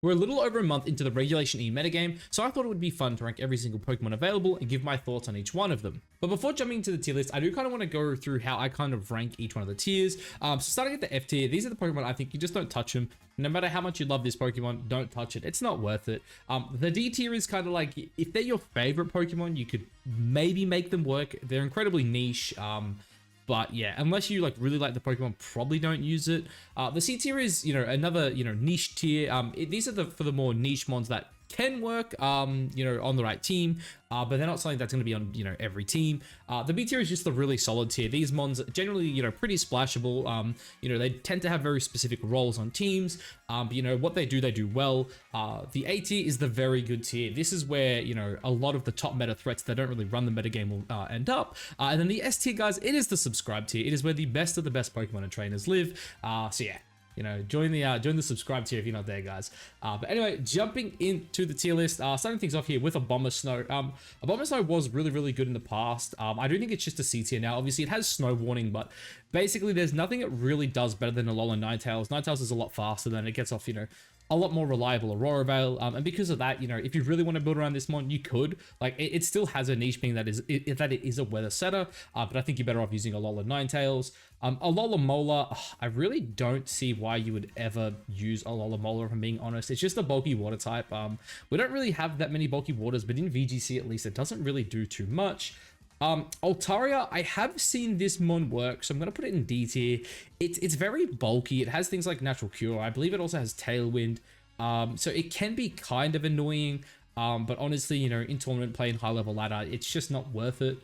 We're a little over a month into the Regulation E metagame, so I thought it would be fun to rank every single Pokemon available and give my thoughts on each one of them. But before jumping into the tier list, I do kind of want to go through how I kind of rank each one of the tiers. So starting at the F tier, these are the Pokemon I think you just don't touch them. No matter how much you love this Pokemon, don't touch it. It's not worth it. The D tier is kind of like, if they're your favorite Pokemon, you could maybe make them work. They're incredibly niche. But yeah, unless you like really like the Pokemon, probably don't use it. The C tier is, another, niche tier. These are for the more niche mons that can work, on the right team, but they're not something that's going to be on, every team. The B tier is just the really solid tier. These mons generally, pretty splashable. They tend to have very specific roles on teams. But, what they do well. The A tier is the very good tier. This is where, a lot of the top meta threats that don't really run the metagame will end up. And then the S tier, guys, it is the subscribe tier. It is where the best of the best Pokemon and trainers live. So yeah. Join the subscribe tier if you're not there, guys. But anyway, jumping into the tier list, starting things off here with Abomasnow. Abomasnow was really, really good in the past. I do think it's just a C tier now. Obviously, it has Snow Warning, but basically, there's nothing it really does better than Alola Ninetales. Ninetales is a lot faster than it gets off, a lot more reliable Aurora Veil, and because of that, if you really want to build around this mon, you could. Like, it still has a niche being that it is a weather setter, but I think you're better off using Alola Ninetales. Alola Mola, I really don't see why you would ever use Alola Mola, if I'm being honest. It's just a bulky water type. We don't really have that many bulky waters, but in VGC at least, it doesn't really do too much. Altaria, I have seen this mon work, so I'm going to put it in D tier. It's very bulky. It has things like Natural Cure. I believe it also has Tailwind. So it can be kind of annoying. But honestly, in tournament play and high level ladder, it's just not worth it.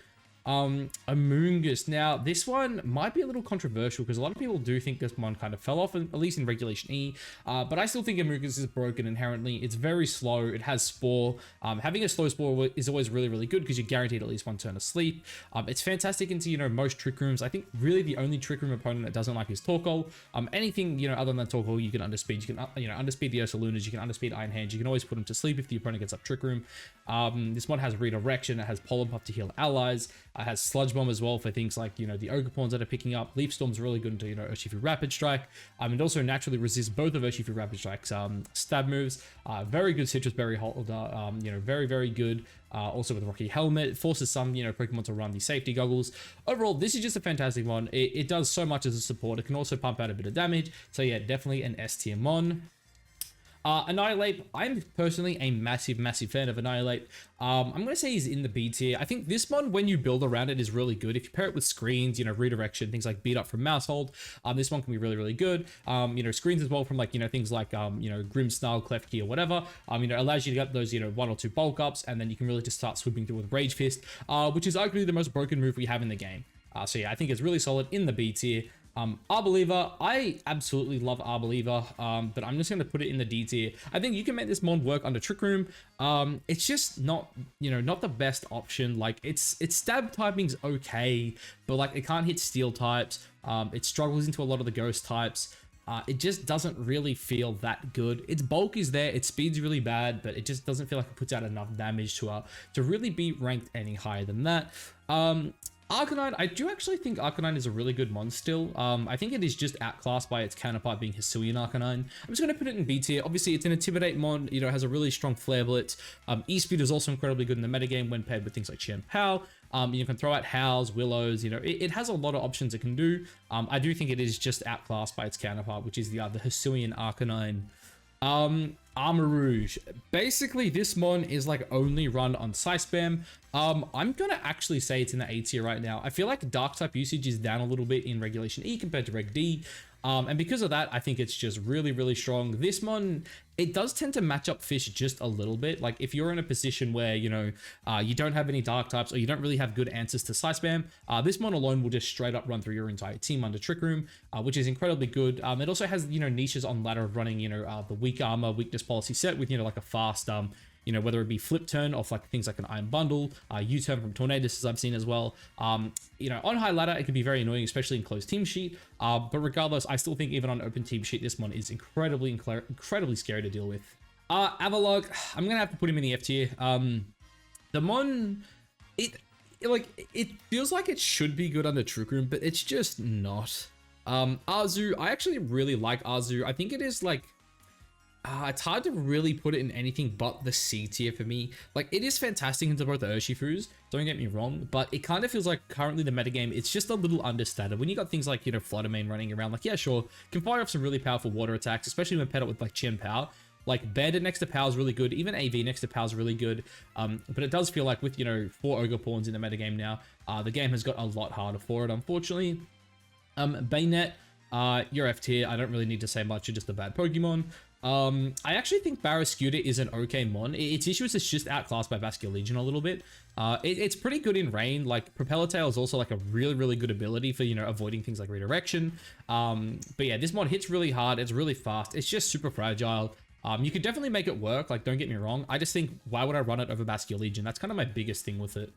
Amoonguss. Now, this one might be a little controversial because a lot of people do think this mon kind of fell off, at least in Regulation E. But I still think Amoonguss is broken inherently. It's very slow. It has Spore. Having a slow Spore is always really, really good because you're guaranteed at least one turn of sleep. It's fantastic into, most Trick Rooms. I think really the only Trick Room opponent that doesn't like is Torkoal. Anything, other than Torkoal, you can underspeed. You can, underspeed the Ursalunas. You can underspeed Iron Hands. You can always put them to sleep if the opponent gets up Trick Room. This one has Redirection. It has Pollen Puff to heal allies. It has Sludge Bomb as well for things like, the Ogerpawns that are picking up. Leaf Storm's really good into, Urshifu Rapid Strike. It also naturally resists both of Urshifu Rapid Strike's stab moves. Very good Citrus Berry holder. Very, very good. Also with Rocky Helmet. It forces some, Pokemon to run the safety goggles. Overall, this is just a fantastic mon. It does so much as a support. It can also pump out a bit of damage. So yeah, definitely an S tier mon. Annihilate, I'm personally a massive, massive fan of Annihilate. I'm going to say he's in the B tier. I think this mon, when you build around it, is really good. If you pair it with screens, Redirection, things like Beat Up from Mousehold, this one can be really, really good. Screens as well from like, things like, Grimmsnarl, Klefki, or whatever. Allows you to get those, 1 or 2 bulk ups, and then you can really just start swooping through with Rage Fist, which is arguably the most broken move we have in the game. So yeah, I think it's really solid in the B tier. Arboliva, I absolutely love Arboliva, but I'm just going to put it in the D tier. I think you can make this mon work under Trick Room. It's just not, not the best option. Like, its stab typing's okay, but like, it can't hit steel types. It struggles into a lot of the ghost types. It just doesn't really feel that good. Its bulk is there, its speed's really bad, but it just doesn't feel like it puts out enough damage to really be ranked any higher than that. Arcanine, I do actually think Arcanine is a really good mon still. I think it is just outclassed by its counterpart being Hisuian Arcanine. I'm just going to put it in B tier. Obviously, it's an Intimidate mon, it has a really strong Flare Blitz. E-Speed is also incredibly good in the metagame when paired with things like Chen Pao. You can throw out Howls, Willows, it has a lot of options it can do. I do think it is just outclassed by its counterpart, which is the Hisuian Arcanine. Armarouge. Basically, this mon is like only run on Psy Spam. I'm gonna actually say it's in the A tier right now. I feel like Dark type usage is down a little bit in Regulation E compared to Reg D. And because of that, I think it's just really, really strong. This mon, it does tend to match up fish just a little bit. Like if you're in a position where, you don't have any dark types or you don't really have good answers to Psy Spam, this mon alone will just straight up run through your entire team under Trick Room, which is incredibly good. It also has, niches on ladder of running, the weak armor, weakness policy set with, like a fast, whether it be flip turn off like things like an Iron Bundle, U-turn from Tornadus as I've seen as well. On high ladder, it can be very annoying, especially in closed team sheet. But regardless, I still think even on open team sheet, this one is incredibly scary to deal with. Avalok, I'm going to have to put him in the F tier. The mon, it feels like it should be good under Trick Room, but it's just not. Arzu, I actually really like Arzu. I think it is like, It's hard to really put it in anything but the C tier for me. Like, it is fantastic into both the Urshifus, don't get me wrong, but it kind of feels like currently the metagame, it's just a little understated. When you got things like, you know, Fluttermane running around, like, yeah, sure, can fire off some really powerful water attacks, especially when paired up with, like, Chen Power. Like, Bandit next to Power is really good, even AV next to Power is really good, but it does feel like with, you know, 4 Ogre Pawns in the metagame now, the game has got a lot harder for it, unfortunately. Bayonet, you're F tier, I don't really need to say much, you're just a bad Pokemon. I actually think Barrascuda is an okay mon. Its issue is it's just outclassed by Basculegion a little bit. It's pretty good in rain. Like, Propeller Tail is also like a really good ability for, you know, avoiding things like redirection. But yeah, this mod hits really hard. It's really fast. It's just super fragile. You could definitely make it work. Like, don't get me wrong. I just think, why would I run it over Basculegion? That's kind of my biggest thing with it.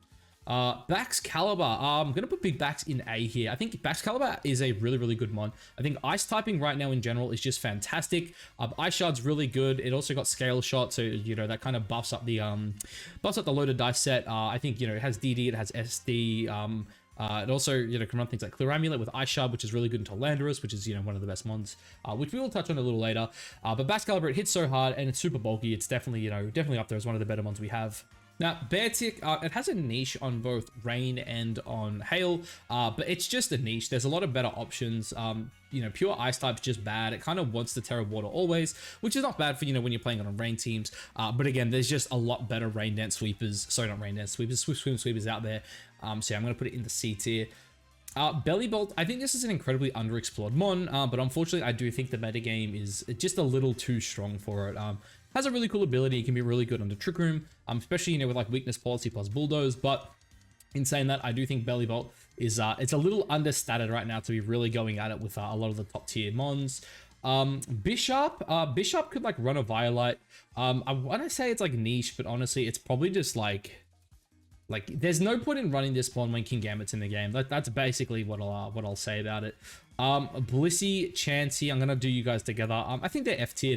Baxcalibur, I'm gonna put Big Bax in A here. I think Baxcalibur is a really good mod. I think ice typing right now in general is just fantastic. Ice Shard's really good. It also got Scale Shot, so, you know, that kind of buffs up the loaded dice set. I think, you know, it has DD, it has SD. It also, you know, can run things like Clear Amulet with Ice Shard, which is really good into Landorus, which is, you know, one of the best mons, which we will touch on a little later. But Baxcalibur, it hits so hard and it's super bulky. It's definitely, you know, definitely up there as one of the better mons we have. Now, Beartic, it has a niche on both rain and on hail, but it's just a niche. There's a lot of better options. You know, pure ice type's just bad. It kind of wants the Terra Water always, which is not bad for, you know, when you're playing on rain teams. But again, there's just a lot better rain dance sweepers. Sorry, not rain dance sweepers, swim sweepers out there. So yeah, I'm going to put it in the C tier. Belly Bolt, I think this is an incredibly underexplored mon, but unfortunately, I do think the metagame is just a little too strong for it. Has a really cool ability. It can be really good under Trick Room, especially, you know, with like weakness policy plus bulldoze. But in saying that, I do think Belly Bolt is it's a little understated right now to be really going at it with a lot of the top tier mons. Bishop could like run a Violite. I want to say it's like niche, but honestly, it's probably just like there's no point in running this mon when King Gambit's in the game. That's basically what I'll say about it. Blissey, Chansey, I'm gonna do you guys together. I think they're F tier.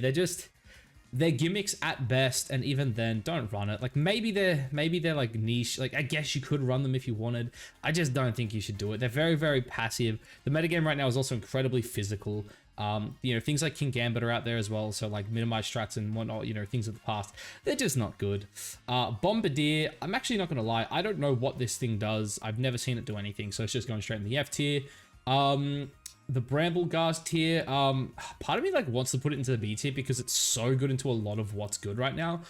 They're gimmicks at best, and even then, don't run it. Like, maybe they're like niche. Like, I guess you could run them if you wanted. I just don't think you should do it. They're very passive. The metagame right now is also incredibly physical. You know, things like King Gambit are out there as well, so like minimize strats and whatnot, you know, things of the past. They're just not good. Bombardier, I'm actually not gonna lie, I don't know what this thing does. I've never seen it do anything, so it's just going straight in the F tier. The Brambleghast tier, part of me like wants to put it into the B tier because it's so good into a lot of what's good right now.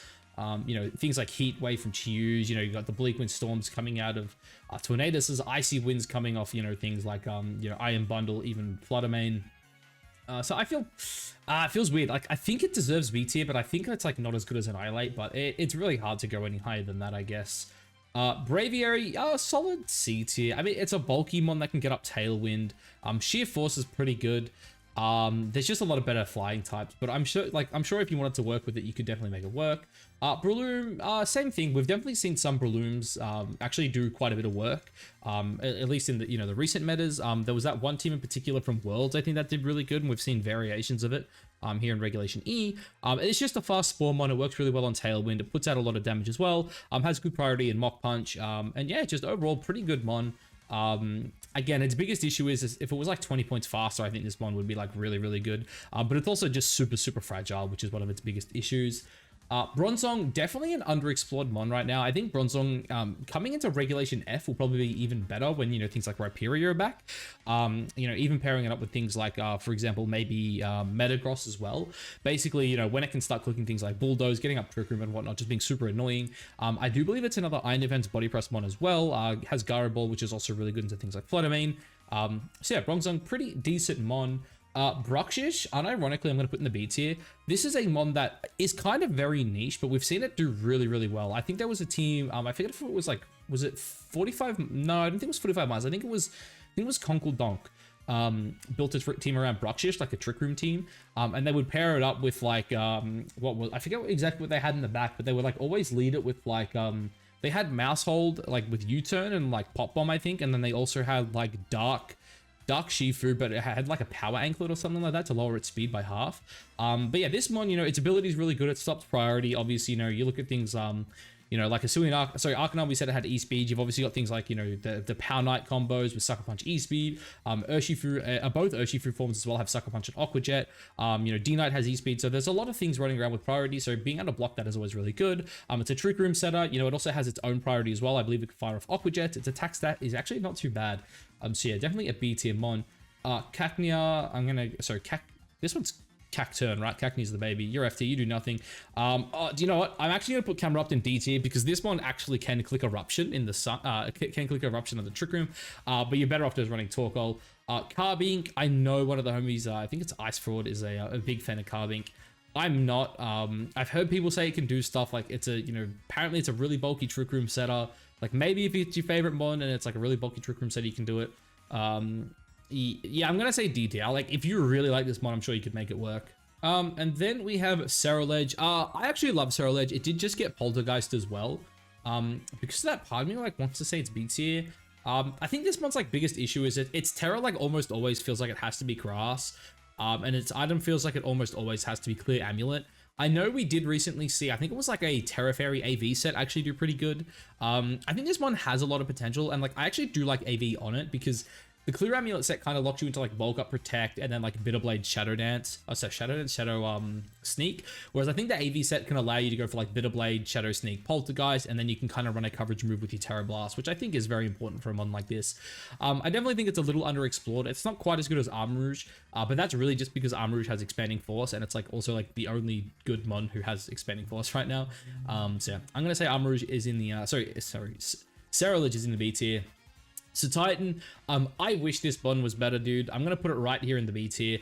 You know, things like Heat Wave from Chius, you know, you got the Bleak Wind Storms coming out of Tornadus, Icy Winds coming off, you know, things like, you know, Iron Bundle, even Fluttermane. So I feel, it feels weird. Like, I think it deserves B tier, but I think it's like not as good as an Annihilate, but it's really hard to go any higher than that, I guess. Braviary, solid C tier. I mean, it's a bulky mon that can get up Tailwind. Sheer Force is pretty good. There's just a lot of better flying types, but I'm sure if you wanted to work with it, you could definitely make it work. Breloom, same thing. We've definitely seen some Brelooms actually do quite a bit of work. At least in the, you know, the recent metas. There was that one team in particular from Worlds, I think, that did really good, and we've seen variations of it here in Regulation E. It's just a fast Spore mon. It works really well on Tailwind. It puts out a lot of damage as well. Has good priority in Mock Punch. And yeah, just overall pretty good mon. Again, its biggest issue is if it was like 20 points faster, I think this mon would be like really good. But it's also just super fragile, which is one of its biggest issues. Bronzong, definitely an underexplored mon right now. I think Bronzong coming into Regulation F will probably be even better when, you know, things like Rhyperior are back. You know, even pairing it up with things like, for example, maybe Metagross as well. Basically, you know, when it can start clicking things like Bulldoze, getting up Trick Room and whatnot, just being super annoying. I do believe it's another Iron Defense Body Press mon as well. Has Gyro Ball, which is also really good into things like Fluttermane. So yeah, Bronzong, pretty decent mon. Bruxish, unironically, I'm going to put in the B tier. This is a mon that is kind of very niche, but we've seen it do really well. I think there was a team, I forget if it was like, was it 45? No, I don't think it was 45 miles. I think it was Conkle Donk. Built a team around Bruxish, like a Trick Room team, and they would pair it up with like, I forget exactly what they had in the back, but they would like always lead it with like, they had Mouse Hold like with U-Turn and like Pop Bomb, I think, and then they also had like Dark Shifu, but it had like a power anklet or something like that to lower its speed by half. But yeah, this mon, you know, its ability is really good. It stops priority. Obviously, you know, you look at things, You know, like a Arcanine, we said it had E-Speed. You've obviously got things like, you know, the Power Knight combos with Sucker Punch E-Speed. Urshifu, both Urshifu forms as well have Sucker Punch and Aqua Jet. You know, D-Knight has E-Speed. So there's a lot of things running around with priority. So being able to block that is always really good. It's a Trick Room setter. You know, it also has its own priority as well. I believe it can fire off Aqua Jet. Its attack stat is actually not too bad. So yeah, definitely a B tier mon. Cacnea, this one's Cacturn, right? Cacnea's the baby. You're FT, you do nothing. Do you know what? I'm actually gonna put Camerupt in D tier because this one actually can click Eruption in the sun. Can click Eruption on the Trick Room. But you're better off just running Torkoal. Carbink, I know one of the homies. I think it's Ice Fraud is a big fan of Carbink. I'm not. I've heard people say it can do stuff like it's a, you know, apparently it's a really bulky Trick Room setter. Like maybe if it's your favorite mon and it's like a really bulky Trick Room setter, you can do it. Yeah, I'm gonna say D tier. Like if you really like this mon, I'm sure you could make it work. And then we have Ceruledge. I actually love Ceruledge. It did just get Poltergeist as well. Because of that, part of me like wants to say it's B tier. I think this mon's like biggest issue is its Terra like almost always feels like it has to be grass. And its item feels like it almost always has to be clear amulet. I know we did recently see, I think it was like a Terra Fairy AV set actually do pretty good. I think this one has a lot of potential, and like I actually do like AV on it because the Clear Amulet set kind of locks you into like Bulk Up, Protect, and then like Bitterblade, Shadow Dance. Oh, so Shadow Dance, Shadow Sneak. Whereas I think the AV set can allow you to go for like Bitterblade, Shadow Sneak, Poltergeist, and then you can kind of run a coverage move with your Terra Blast, which I think is very important for a mon like this. I definitely think it's a little underexplored. It's not quite as good as Armarouge, but that's really just because Armarouge has Expanding Force, and it's like also like the only good mon who has Expanding Force right now. So yeah, I'm gonna say Armarouge is in the Ceruledge is in the B tier. So Titan, I wish this mon was better, dude. I'm gonna put it right here in the B tier.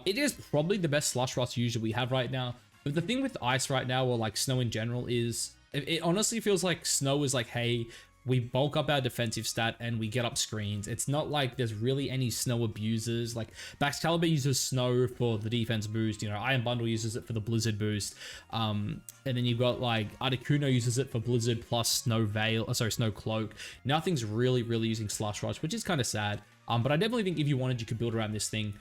It is probably the best Slush Rust user we have right now. But the thing with Ice right now, or like Snow in general, is it honestly feels like Snow is like, hey, we bulk up our defensive stat and we get up screens. It's not like there's really any Snow abusers. Like Baxcalibur uses Snow for the defense boost. You know, Iron Bundle uses it for the Blizzard boost. And then you've got like Articuno uses it for Blizzard plus Snow Veil. Snow Cloak. Nothing's really using Slush Rush, which is kind of sad. But I definitely think if you wanted, you could build around this thing.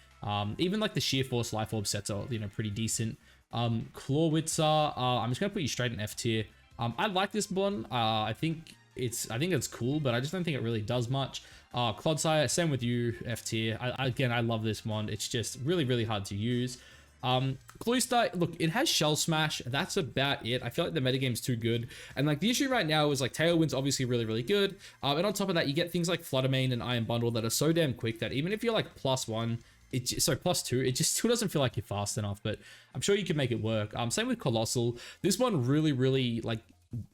Even like the Sheer Force Life Orb sets are, you know, pretty decent. Clawitzer, I'm just gonna put you straight in F tier. I like this one. I think it's cool, but I just don't think it really does much. Clodsire, same with you, F tier. Again, I love this one. It's just really hard to use. Cluestar, look, it has Shell Smash. That's about it. I feel like the metagame's too good. And like the issue right now is like Tailwind's obviously really good. And on top of that, you get things like Fluttermane and Iron Bundle that are so damn quick that even if you're like +1, +2, it just still doesn't feel like you're fast enough, but I'm sure you can make it work. Same with Colossal. This one really like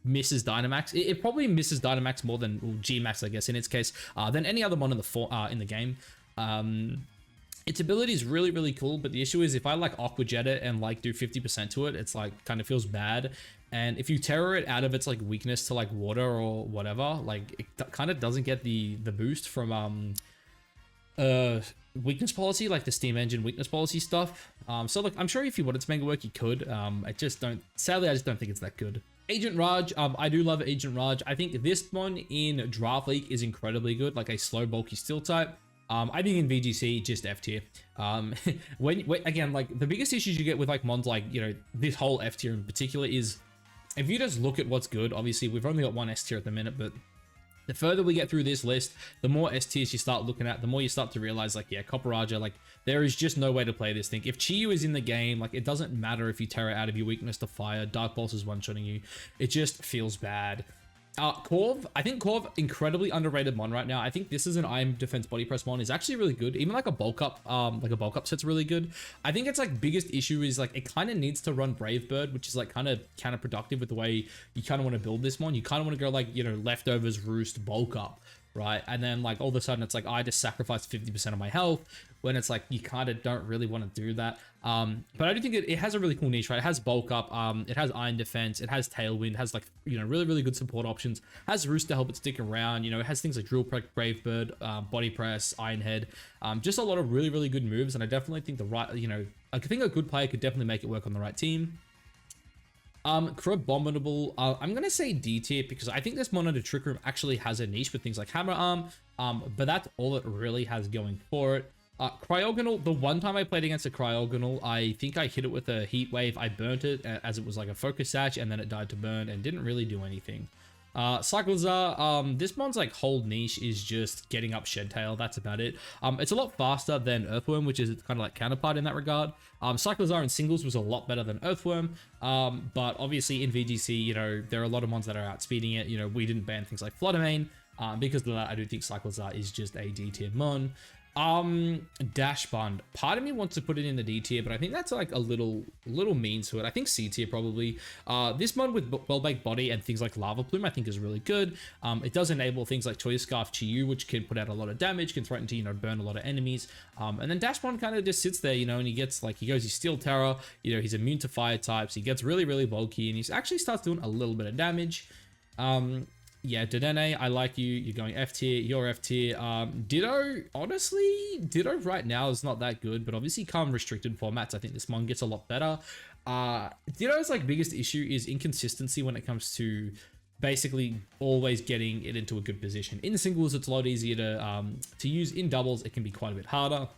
misses Dynamax. It probably misses Dynamax more than Gmax, I guess, in its case, than any other mon in the game. Its ability is really cool, but the issue is if I like Aqua Jet it and like do 50% to it, it's like kind of feels bad. And if you terror it out of its like weakness to like water or whatever, like it kind of doesn't get the boost from weakness policy, like the Steam Engine weakness policy stuff. So look, I'm sure if you wanted to make it work, you could. Sadly, I just don't think it's that good. Agent Raj, I do love Agent Raj. I think this one in Draft League is incredibly good, like a slow, bulky steel type. I think in VGC, just F tier. Again, like the biggest issues you get with like mons like, you know, this whole F tier in particular is if you just look at what's good, obviously we've only got one S tier at the minute, but the further we get through this list, the more S tiers you start looking at, the more you start to realize like, yeah, Copperaja, like there is just no way to play this thing. If Chiyu is in the game, like it doesn't matter if you Terra out of your weakness to fire, Dark Pulse is one-shotting you. It just feels bad. Corv, I think Corv, incredibly underrated mon right now. I think this is an Iron Defense Body Press mon, is actually really good. Even like a bulk up set's really good. I think its like biggest issue is like it kind of needs to run Brave Bird, which is like kind of counterproductive with the way you kind of want to build this mon. You kind of want to go like, you know, Leftovers, Roost, bulk up, right? And then like all of a sudden it's like I just sacrificed 50% of my health, when it's like you kind of don't really want to do that. But I do think it has a really cool niche, right? It has bulk up, it has Iron Defense, it has Tailwind, has like, you know, really good support options, has Roost to help it stick around, you know, it has things like Drill Prep, Brave Bird, Body Press, Iron Head, just a lot of really good moves. And I definitely think I think a good player could definitely make it work on the right team. Abominable, I'm gonna say D tier because I think this Monitor Trick Room actually has a niche with things like Hammer Arm, but that's all it really has going for it. Cryogonal, the one time I played against a Cryogonal, I think I hit it with a Heat Wave. I burnt it as it was like a Focus Sash, and then it died to burn and didn't really do anything. Cyclizar, this mon's like whole niche is just getting up Shed Tail. That's about it. It's a lot faster than Earthworm, which is kind of like counterpart in that regard. Cyclizar in singles was a lot better than Earthworm. But obviously in VGC, you know, there are a lot of mons that are outspeeding it. You know, we didn't ban things like Fluttermane. Because of that, I do think Cyclizar is just a D tier mon. Dash Bond. Part of me wants to put it in the D tier, but I think that's like a little mean to it. I think C tier probably. This mod with well-baked body and things like Lava Plume I think is really good. It does enable things like Choice Scarf Chiyu, which can put out a lot of damage, can threaten to, you know, burn a lot of enemies. And then Dash Bond kind of just sits there, you know, and he gets like, he goes, he's Steel Terror, you know, he's immune to fire types, he gets really, really bulky, and he actually starts doing a little bit of damage. Yeah, Dedenne, I like you. You're going F tier. You're F tier. Ditto, honestly, Ditto right now is not that good, but obviously come restricted formats, I think this mon gets a lot better. Ditto's like biggest issue is inconsistency when it comes to basically always getting it into a good position. In singles, it's a lot easier to use. In doubles, it can be quite a bit harder.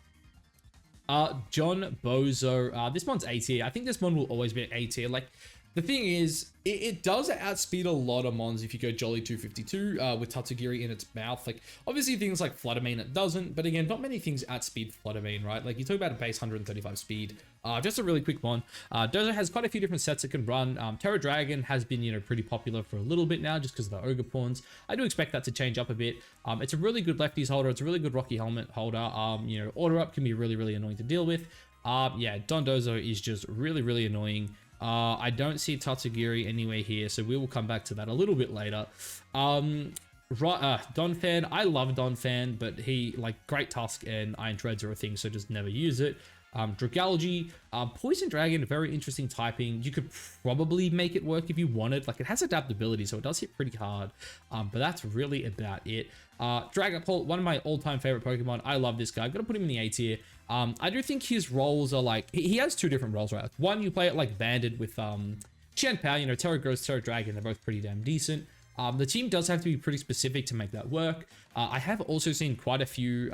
John Bozo, this mon's A tier. I think this mon will always be an A tier. Like, the thing is, it does outspeed a lot of mons if you go Jolly 252 with Tatsugiri in its mouth. Like, obviously things like Fluttermane, it doesn't, but again, not many things outspeed Fluttermane, right? Like, you talk about a base 135 speed. Just a really quick mon. Dozo has quite a few different sets it can run. Terra Dragon has been, you know, pretty popular for a little bit now just because of the Ogre Pawns. I do expect that to change up a bit. It's a really good lefties holder. It's a really good Rocky Helmet holder. You know, Order Up can be really, really annoying to deal with. Yeah, Don Dozo is just really, really annoying. I don't see Tatsugiri anywhere here, so we will come back to that a little bit later. Donphan, I love Donphan, but he, like, Great Tusk and Iron Treads are a thing, so just never use it. Dragalge, Poison Dragon, very interesting typing. You could probably make it work if you wanted. Like, it has adaptability, so it does hit pretty hard. But that's really about it. Dragapult, one of my all-time favorite Pokemon. I love this guy. I'm gonna put him in the A tier. I do think his roles are like, he has two different roles, right? One, you play it like Banded with Qianpao, you know, Terra Ghost, Terra Dragon, they're both pretty damn decent. The team does have to be pretty specific to make that work. I have also seen quite a few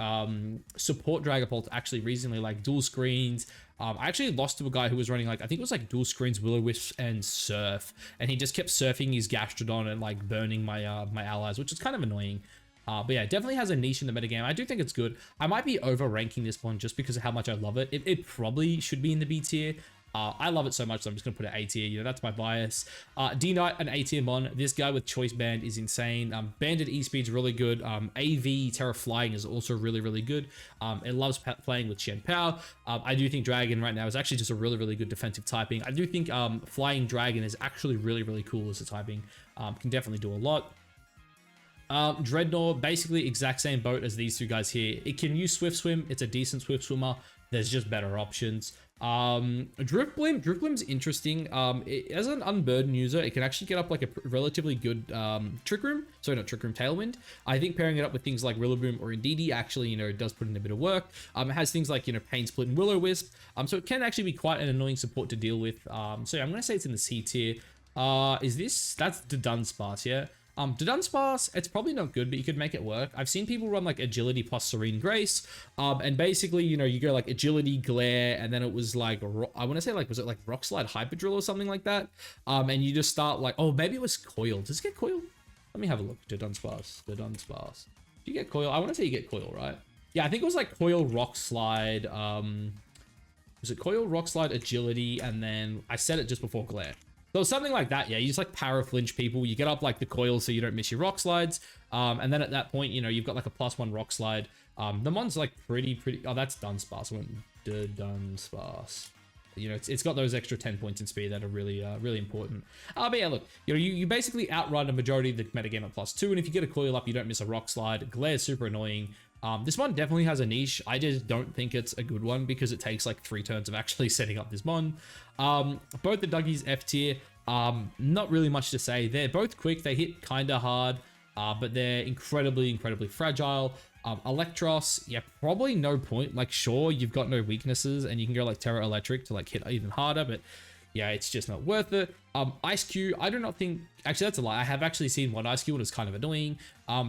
support Dragapults actually recently, like dual screens. I actually lost to a guy who was running like, I think it was like dual screens, Will-O-Wisp and Surf, and he just kept surfing his Gastrodon and like burning my my allies, which is kind of annoying. But yeah, definitely has a niche in the metagame. I do think it's good. I might be over ranking this one just because of how much I love it. It probably should be in the B tier. I love it so much, so I'm just going to put it A tier. You know, that's my bias. D-Knight, an A tier mon. This guy with Choice Band is insane. Banded E-Speed's really good. AV, Terra Flying is also really, really good. It loves playing with Qianpao. I do think Dragon right now is actually just a really, really good defensive typing. I do think Flying Dragon is actually really, really cool as a typing. Can definitely do a lot. Dreadnought, basically exact same boat as these two guys here. It can use Swift Swim. It's a decent Swift Swimmer. There's just better options. Drifblim's interesting. As an unburdened user, it can actually get up like a relatively good Trick Room. Sorry, not Trick Room, Tailwind. I think pairing it up with things like Rillaboom or Indeedee actually, you know, does put in a bit of work. It has things like, you know, Pain Split and Will-O-Wisp. So it can actually be quite an annoying support to deal with. So yeah, I'm going to say it's in the C tier. That's the Dunsparce, yeah? The Dunsparce, it's probably not good, but you could make it work. I've seen people run like Agility plus Serene Grace, and basically, you know, you go like Agility, Glare, and then it was like, I want to say like, was it like Rock Slide Hyper Drill or something like that? And you just start like, oh, maybe it was Coil. Does it get Coil? Let me have a look. The Dunsparce. Do you get Coil? I want to say you get Coil, right? Yeah, I think it was like Coil, Rock Slide, was it Coil, Rock Slide, Agility, and then I said it just before Glare. So something like that, yeah, you just like para flinch people, you get up like the coil so you don't miss your rock slides, and then at that point, you know, you've got like a +1 rock slide. The mon's like pretty, oh, that's Dunsparce. I went to Dunsparce. You know, it's got those extra 10 points in speed that are really, really important. But yeah, look, you know, you basically outrun a majority of the metagame at +2, and if you get a coil up, you don't miss a rock slide. Glare's super annoying. This one definitely has a niche. I just don't think it's a good one because it takes like 3 turns of actually setting up this mon. Both the Duggies F tier, not really much to say. They're both quick, they hit kind of hard, but they're incredibly fragile. Electros, yeah, probably no point. Like, sure, you've got no weaknesses and you can go like Terra Electric to like hit even harder, but yeah, it's just not worth it. Ice Q, I do not think, actually that's a lie. I have actually seen one Ice Q and it's kind of annoying.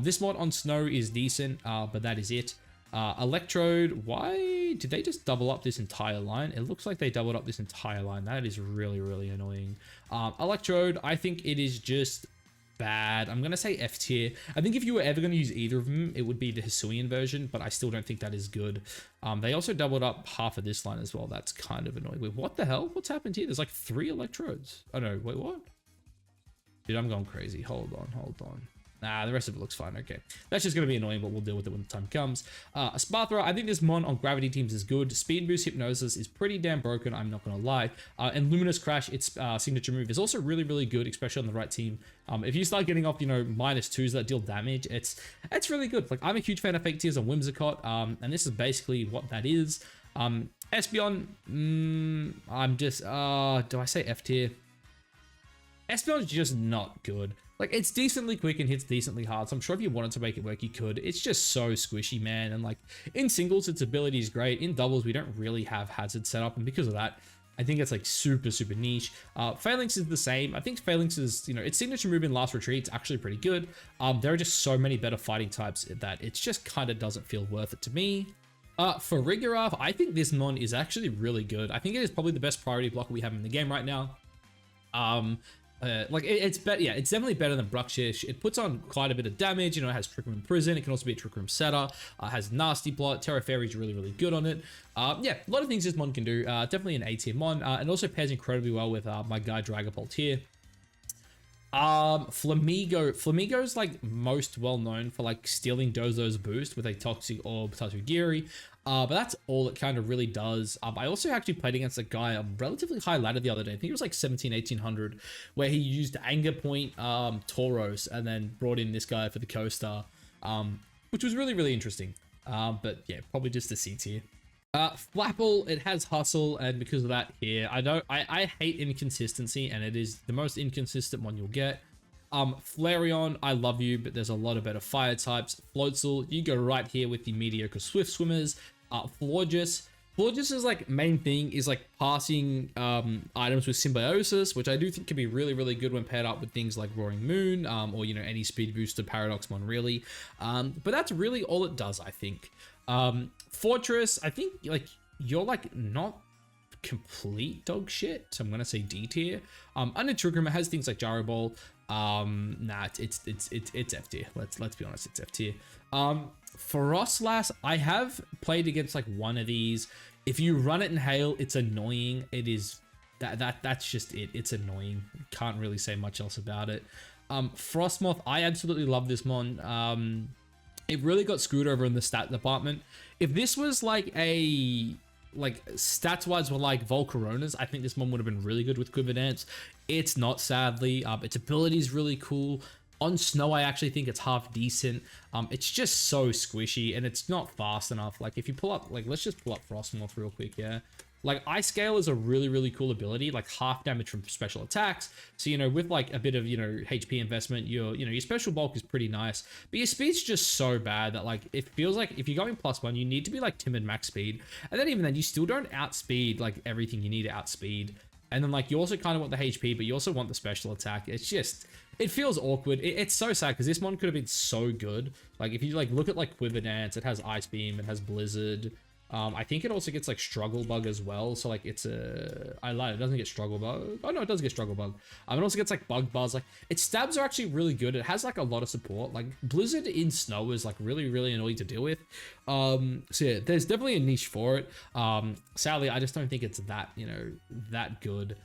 This mod on Snow is decent, but that is it. Electrode, why did they just double up this entire line? It looks like they doubled up this entire line. That is really, really annoying. Electrode, I think it is just bad. I'm going to say F tier. I think if you were ever going to use either of them, it would be the Hisuian version, but I still don't think that is good. They also doubled up half of this line as well. That's kind of annoying. Wait, what the hell? What's happened here? There's like 3 electrodes. Oh no, wait, what? Dude, I'm going crazy. Hold on. Nah, the rest of it looks fine. Okay. That's just going to be annoying, but we'll deal with it when the time comes. Sparthra, I think this mon on gravity teams is good. Speed boost hypnosis is pretty damn broken, I'm not going to lie. And luminous crash, its signature move, is also really, really good, especially on the right team. If you start getting off, you know, -2s that deal damage, it's really good. Like, I'm a huge fan of fake tears on Whimsicott, and this is basically what that is. Espeon, I'm just, do I say F tier? Espeon's just not good. Like, it's decently quick and hits decently hard, so I'm sure if you wanted to make it work, you could. It's just so squishy, man, and like, in singles, its ability is great. In doubles, we don't really have hazard set up, and because of that, I think it's like super, super niche. Phalanx is the same. I think Phalanx is, you know, its signature move in Last Retreat is actually pretty good. There are just so many better fighting types that it just kind of doesn't feel worth it to me. For Rigarath, I think this mon is actually really good. I think it is probably the best priority blocker we have in the game right now. It's better. Yeah, it's definitely better than Bruxish. It puts on quite a bit of damage. You know, it has Trick Room Prison. It can also be a Trick Room Setter. Has Nasty Plot. Terra Fairy is really, really good on it. Yeah, a lot of things this mon can do. Definitely an A tier mon. And also pairs incredibly well with my guy Dragapult here. Flamigo's like most well known for like stealing Dozo's boost with a Toxic Orb Tatsugiri. But that's all it kind of really does. I also actually played against a guy on relatively high ladder the other day. I think it was like 1800, where he used Anger Point Tauros and then brought in this guy for the co-star, which was really, really interesting. But yeah, probably just a C tier. Flapple, it has hustle, and because of that here, I hate inconsistency, and it is the most inconsistent one you'll get. Flareon, I love you, but there's a lot of better fire types. Floatzel, you go right here with the mediocre Swift Swimmers. Florges' like main thing is like passing items with symbiosis, which I do think can be really, really good when paired up with things like Roaring Moon, or, you know, any speed booster Paradoxmon really. But that's really all it does, I think. Fortress, I think like you're like not complete dog shit, so I'm gonna say D tier. Under Trick Room, it has things like Gyro Ball. Nah, it's F tier. Let's be honest, it's F tier. Frostlass, I have played against like one of these. If you run it in Hail, it's annoying. It is that's just it. It's annoying. Can't really say much else about it. Frostmoth, I absolutely love this mon. It really got screwed over in the stat department. If this was like stats wise were like Volcaronas, I think this mon would have been really good with Quiver Dance. It's not, sadly. Its ability is really cool. On snow, I actually think it's half decent. It's just so squishy and it's not fast enough. Like, if you pull up, like, let's just pull up Frostmoth real quick, yeah? Like, Ice Scale is a really, really cool ability, like half damage from special attacks. So, you know, with like a bit of, you know, HP investment, your special bulk is pretty nice, but your speed's just so bad that like, it feels like if you're going +1, you need to be like timid max speed. And then even then, you still don't outspeed like everything you need to outspeed. And then like, you also kind of want the HP, but you also want the special attack. It's just, it feels awkward. It's so sad because this mon could have been so good. Like, if you like look at like Quiver Dance, it has Ice Beam, it has Blizzard. I think it also gets like Struggle Bug as well. So like I lied, it doesn't get Struggle Bug. Oh no, it does get Struggle Bug. It also gets like Bug Buzz. Like, its stabs are actually really good. It has like a lot of support. Like, Blizzard in snow is like really, really annoying to deal with. So yeah, there's definitely a niche for it. Sadly, I just don't think it's that, you know, that good.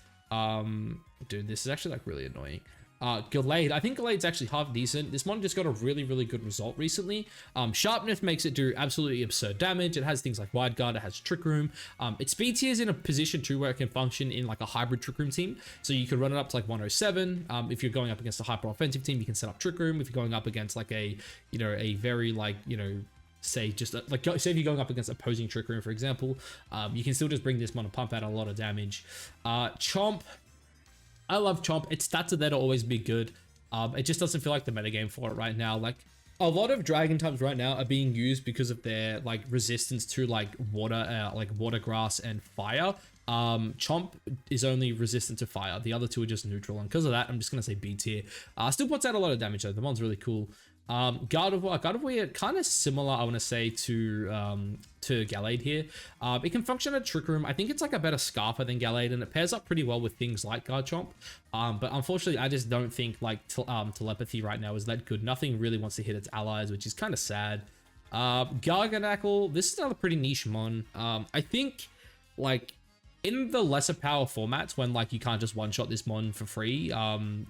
Dude, this is actually like really annoying. Gallade, I think Gallade's actually half decent. This mon just got a really, really good result recently. Sharpness makes it do absolutely absurd damage. It has things like Wide Guard, it has Trick Room. Its speed tier is in a position too where it can function in like a hybrid Trick Room team. So you could run it up to like 107. If you're going up against a hyper offensive team, you can set up Trick Room. If you're going up against like a, you know, a very like, you know, say just like, say if you're going up against opposing Trick Room, for example, you can still just bring this mon and pump out a lot of damage. Chomp, I love Chomp. Its stats are there to always be good. It just doesn't feel like the metagame for it right now. Like, a lot of dragon types right now are being used because of their like resistance to like water grass and fire. Chomp is only resistant to fire. The other two are just neutral, and because of that, I'm just gonna say B tier. Still puts out a lot of damage though. The mon's really cool. Gardevoir kind of similar, I want to say, to Gallade here. It can function at Trick Room. I think it's like a better Scarfer than Gallade, and it pairs up pretty well with things like Garchomp. But unfortunately, I just don't think like Telepathy right now is that good. Nothing really wants to hit its allies, which is kind of sad. Garganacl, this is another pretty niche mon. I think like in the lesser power formats, when like you can't just one-shot this mon for free,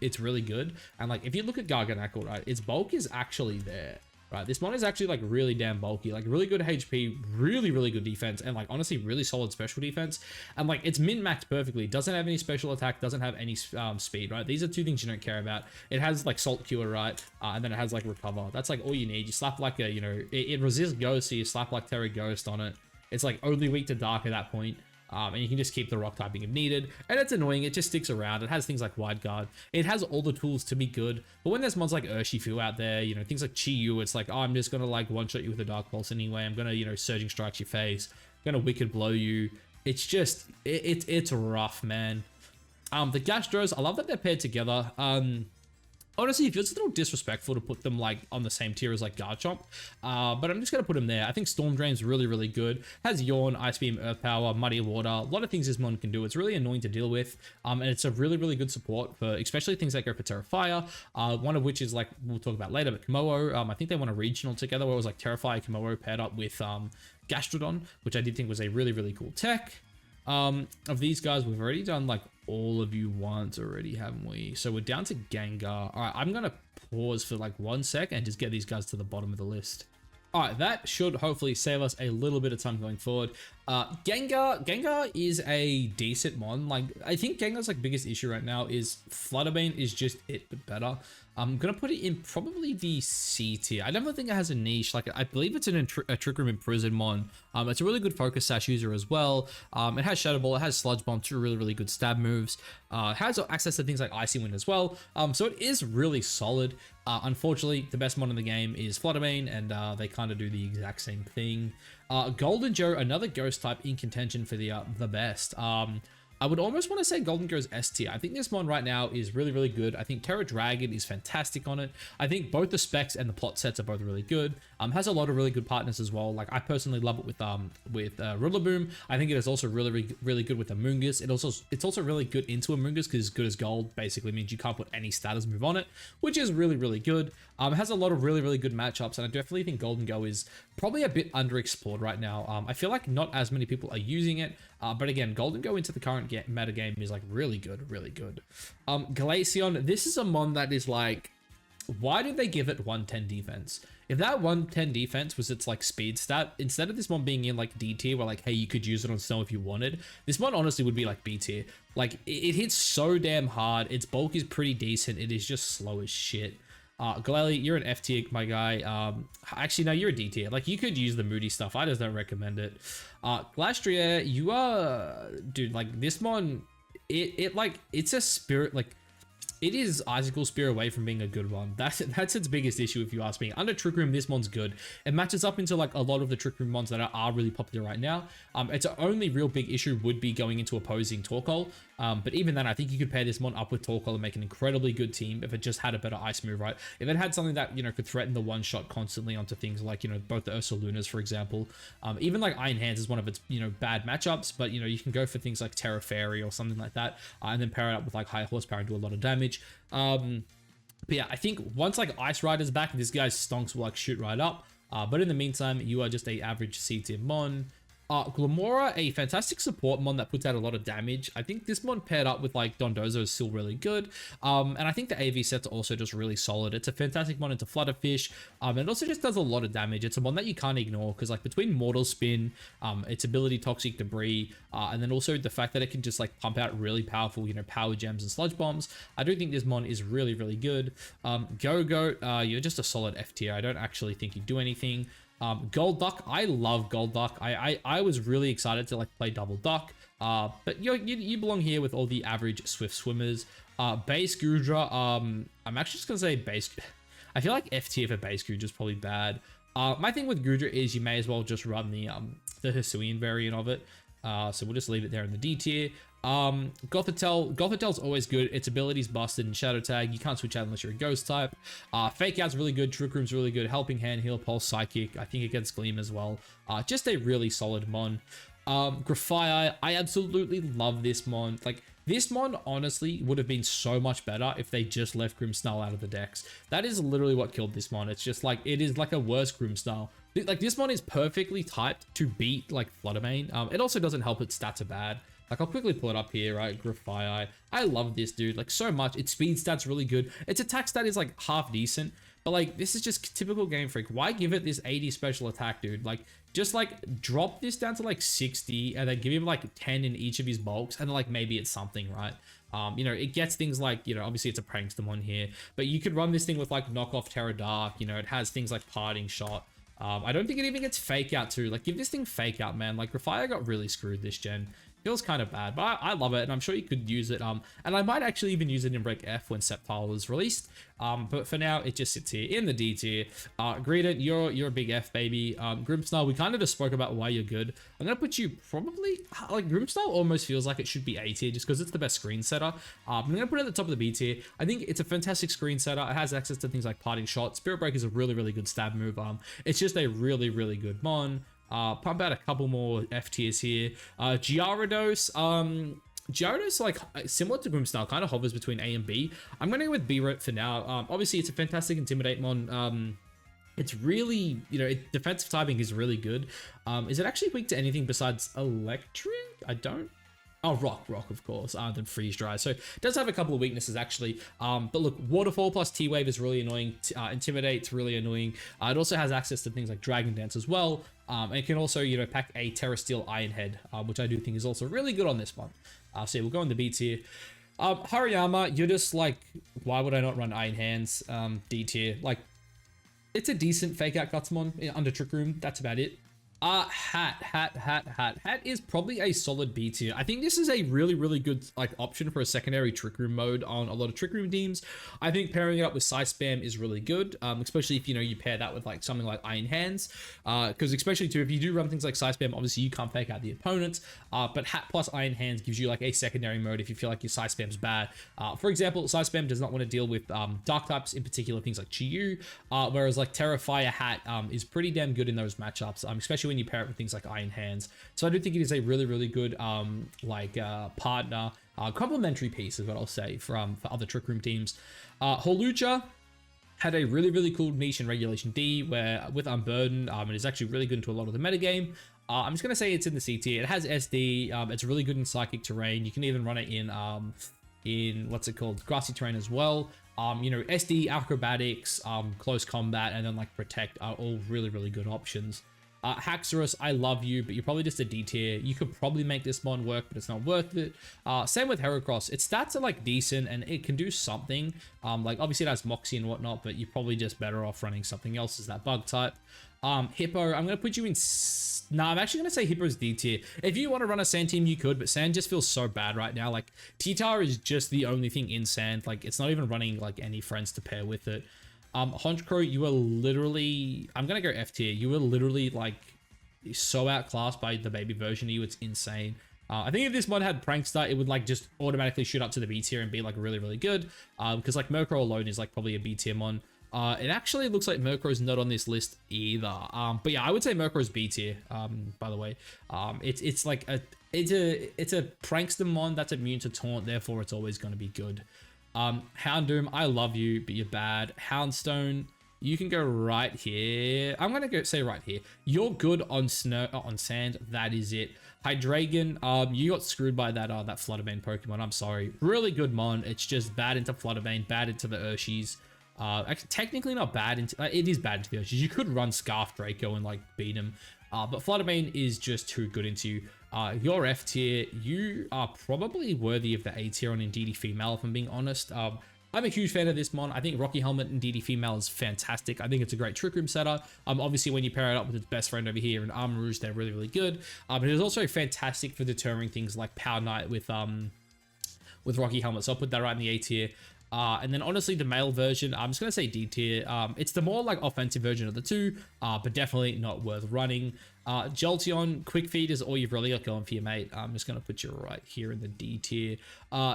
it's really good. And like if you look at Garganacl, right, its bulk is actually there. Right, this mon is actually like really damn bulky, like really good HP, really good defense, and like honestly really solid special defense. And like it's min-maxed perfectly, doesn't have any special attack, doesn't have any speed, right? These are two things you don't care about. It has like Salt Cure, right? And then it has like Recover. That's like all you need. You slap like a, you know, it resists Ghost, so you slap like Terra Ghost on it. It's like only weak to Dark at that point. And you can just keep the rock typing if needed. And it's annoying, it just sticks around. It has things like Wide Guard. It has all the tools to be good. But when there's mods like Urshifu out there, you know, things like Chi-Yu, it's like, oh, I'm just gonna like one-shot you with a Dark Pulse anyway. I'm gonna, you know, Surging Strike your face. I'm gonna Wicked Blow you. It's just, it's rough, man. The Gastros, I love that they're paired together. Honestly, it feels a little disrespectful to put them like on the same tier as like Garchomp, but I'm just gonna put them there. I think Storm Drain's really good. Has Yawn, Ice Beam, Earth Power, Muddy Water, a lot of things this mon can do. It's really annoying to deal with, and it's a really good support for especially things that go for Terrafire. One of which is like we'll talk about later, but Komodo. I think they won a regional together where it was like Terrafire, Komodo paired up with Gastrodon, which I did think was a really cool tech. Of these guys, we've already done like all of you once already, haven't we? So we're down to Gengar. All right, I'm gonna pause for like 1 sec and just get these guys to the bottom of the list. All right, that should hopefully save us a little bit of time going forward. Gengar is a decent mon. Like, I think Gengar's like biggest issue right now is Fluttermane is just it, but better. I'm gonna put it in probably the C tier. I never think it has a niche. Like, I believe it's a Trick Room Imprison mon. It's a really good focus sash user as well. It has Shadow Ball, it has Sludge Bomb, two really good stab moves. It has access to things like Icy Wind as well. So it is really solid. Unfortunately, the best mon in the game is Fluttermane, and they kind of do the exact same thing. Golden Joe, another ghost type in contention for the best. I would almost want to say Golden Joe's S tier. I think this mon right now is really good. I think Terra Dragon is fantastic on it. I think both the specs and the plot sets are both really good. Has a lot of really good partners as well. Like, I personally love it with Rillaboom. I think it is also really good with Amoonguss. It's also really good into Amoonguss because it's good as gold. Basically means you can't put any status move on it, which is really good. It has a lot of really good matchups, and I definitely think Golden Go is probably a bit underexplored right now. I feel like not as many people are using it, but again, Golden Go into the current meta game is like really good. Glaceon, this is a mon that is like, why did they give it 110 defense? If that 110 defense was its like speed stat, instead of this mon being in like D tier where like, hey, you could use it on snow if you wanted, this mon honestly would be like B tier. Like, it hits so damn hard. Its bulk is pretty decent. It is just slow as shit. Glalie, you're an F tier, my guy. Actually, no, you're a D tier. Like, you could use the moody stuff. I just don't recommend it. Glastrier, you are, dude, like, this mon, it's a spirit, like, it is Icicle Spear away from being a good one. That's its biggest issue, if you ask me. Under Trick Room, this mon's good. It matches up into like a lot of the Trick Room mons that are really popular right now. Its only real big issue would be going into opposing Torkoal. But even then, I think you could pair this mon up with Torkoal and make an incredibly good team if it just had a better ice move, right? If it had something that, you know, could threaten the one shot constantly onto things like, you know, both the Ursalunas, for example. Even like Iron Hands is one of its, you know, bad matchups, but, you know, you can go for things like Terra Fairy or something like that, and then pair it up with like high horsepower and do a lot of damage. But yeah, I think once like Ice Rider's back, this guy's stonks will like shoot right up. But in the meantime, you are just a average C tier mon. Glamora, a fantastic support mon that puts out a lot of damage. I think this mon paired up with like Dondozo is still really good. And I think the AV sets are also just really solid. It's a fantastic mon into Flutterfish. And it also just does a lot of damage. It's a mon that you can't ignore because like between Mortal Spin, its ability Toxic Debris, and then also the fact that it can just like pump out really powerful, you know, power gems and sludge bombs. I do think this mon is really good. Go-Go, you're just a solid F tier. I don't actually think you do anything. Gold Duck, I love Gold Duck. I was really excited to like play Double Duck, but you belong here with all the average Swift swimmers. Base Gudra, I'm actually just gonna say base. I feel like F tier for base Gudra is probably bad. My thing with Gudra is you may as well just run the Hisuian variant of it. So we'll just leave it there in the D tier. Gothitel's always good. Its ability's busted in Shadow Tag. You can't switch out unless you're a ghost type. Fake Out's really good. Trick Room's really good. Helping Hand, Heal, Pulse, Psychic. I think it gets Gleam as well. Just a really solid mon. Grafai, I absolutely love this mon. Like, this mon honestly would have been so much better if they just left Grimmsnarl out of the decks. That is literally what killed this mon. It's just like, it is like a worse Grimmsnarl. Like, this mon is perfectly typed to beat like Fluttermane. It also doesn't help its stats are bad. Like, I'll quickly pull it up here, right? Grafai. I love this dude, like, so much. Its speed stat's really good. Its attack stat is, like, half decent. But, like, this is just typical Game Freak. Why give it this 80 special attack, dude? Like, just, like, drop this down to, like, 60 and then give him, like, 10 in each of his bulks. And, like, maybe it's something, right? You know, it gets things like, you know, obviously it's a Prankstamon here. But you could run this thing with, like, Knockoff Terra Dark. You know, it has things like Parting Shot. I don't think it even gets Fake Out, too. Like, give this thing Fake Out, man. Like, Grafai got really screwed this gen. Feels kind of bad, but I love it, and I'm sure you could use it. And I might actually even use it in Break F when Sceptile is released. But for now, it just sits here in the D tier. Greedent, you're a big F, baby. Grimmsnarl, we kind of just spoke about why you're good. I'm gonna put you probably, like, Grimmsnarl almost feels like it should be A tier just because it's the best screen setter. I'm gonna put it at the top of the B tier. I think it's a fantastic screen setter. It has access to things like Parting Shot. Spirit Break is a really, really good stab move. It's just a really, really good mon. Pump out a couple more F tiers here. Gyarados. Gyarados, like, similar to Grimmsnarl, kind of hovers between A and B. I'm going to go with B for now. Obviously, it's a fantastic Intimidate mon. It's really, you know, defensive typing is really good. Is it actually weak to anything besides Electric? I don't. Oh, rock, of course, then Freeze Dry. So it does have a couple of weaknesses, actually. But look, Waterfall plus T-Wave is really annoying. Intimidate's really annoying. It also has access to things like Dragon Dance as well. And it can also, you know, pack a Terra Steel Iron Head, which I do think is also really good on this one. So yeah, we'll go in the B tier. Hariyama, you're just like, why would I not run Iron Hands? D tier. Like, it's a decent Fake Out Gutsmon under Trick Room. That's about it. Hat is probably a solid B tier. I think this is a really, really good like option for a secondary Trick Room mode on a lot of Trick Room teams. I think pairing it up with Size Spam is really good, especially if, you know, you pair that with like something like Iron Hands, because especially too, if you do run things like Size Spam, obviously you can't fake out the opponents, but Hat plus Iron Hands gives you like a secondary mode if you feel like your Size Spam's bad. For example, Size Spam does not want to deal with Dark types, in particular things like Chi-Yu, whereas like Terra Fire Hat is pretty damn good in those matchups, especially when you pair it with things like Iron Hands. So I do think it is a really, really good partner, complementary piece is what I'll say for other Trick Room teams. Hawlucha had a really, really cool niche in Regulation D, where with Unburden, it is actually really good into a lot of the metagame. I'm just going to say it's in the C tier. It has SD. It's really good in Psychic Terrain. You can even run it in what's it called? Grassy Terrain as well. You know, SD, Acrobatics, Close Combat, and then like Protect are all really, really good options. Haxorus, I love you, but you're probably just a D tier. You could probably make this mon work, but it's not worth it. Same with Heracross. Its stats are like decent and it can do something. Like obviously it has Moxie and whatnot, but you're probably just better off running something else as that bug type. Hippo, I'm going to put you in... Nah, I'm actually going to say Hippo's D tier. If you want to run a Sand team, you could, but Sand just feels so bad right now. Like, T-Tar is just the only thing in Sand. Like, it's not even running, like, any friends to pair with it. Honchkrow, you are literally... I'm going to go F tier. You were literally, like, so outclassed by the baby version of you. It's insane. I think if this mod had Prankster, it would, like, just automatically shoot up to the B tier and be, like, really, really good. Because, like, Murkrow alone is, like, probably a B tier mon. It actually looks like Murkrow's not on this list either. But yeah, I would say Murkrow's B tier, by the way. It's like a Prankster mon that's immune to Taunt, therefore it's always going to be good. Houndoom, I love you, but you're bad. Houndstone, you can go right here. I'm going to go say right here. You're good on Sand, that is it. Hydreigon, you got screwed by that Fluttermane Pokemon, I'm sorry. Really good mon, it's just bad into Fluttermane, bad into the Urshis. Actually, technically not bad. It is bad into the Urshis. You could run Scarf Draco and like beat him. But Fluttermane is just too good into you. You're F tier. You are probably worthy of the A tier on Indeedee Female, if I'm being honest. I'm a huge fan of this mon. I think Rocky Helmet and Indeedee Female is fantastic. I think it's a great Trick Room setter. Obviously, when you pair it up with its best friend over here in Armarouge, they're really, really good. But it is also fantastic for deterring things like Power Knight with Rocky Helmet. So I'll put that right in the A tier. And then honestly, the male version, I'm just going to say D tier. It's the more like offensive version of the two, but definitely not worth running. Jolteon, Quick Feed is all you've really got going for you, mate. I'm just going to put you right here in the D tier.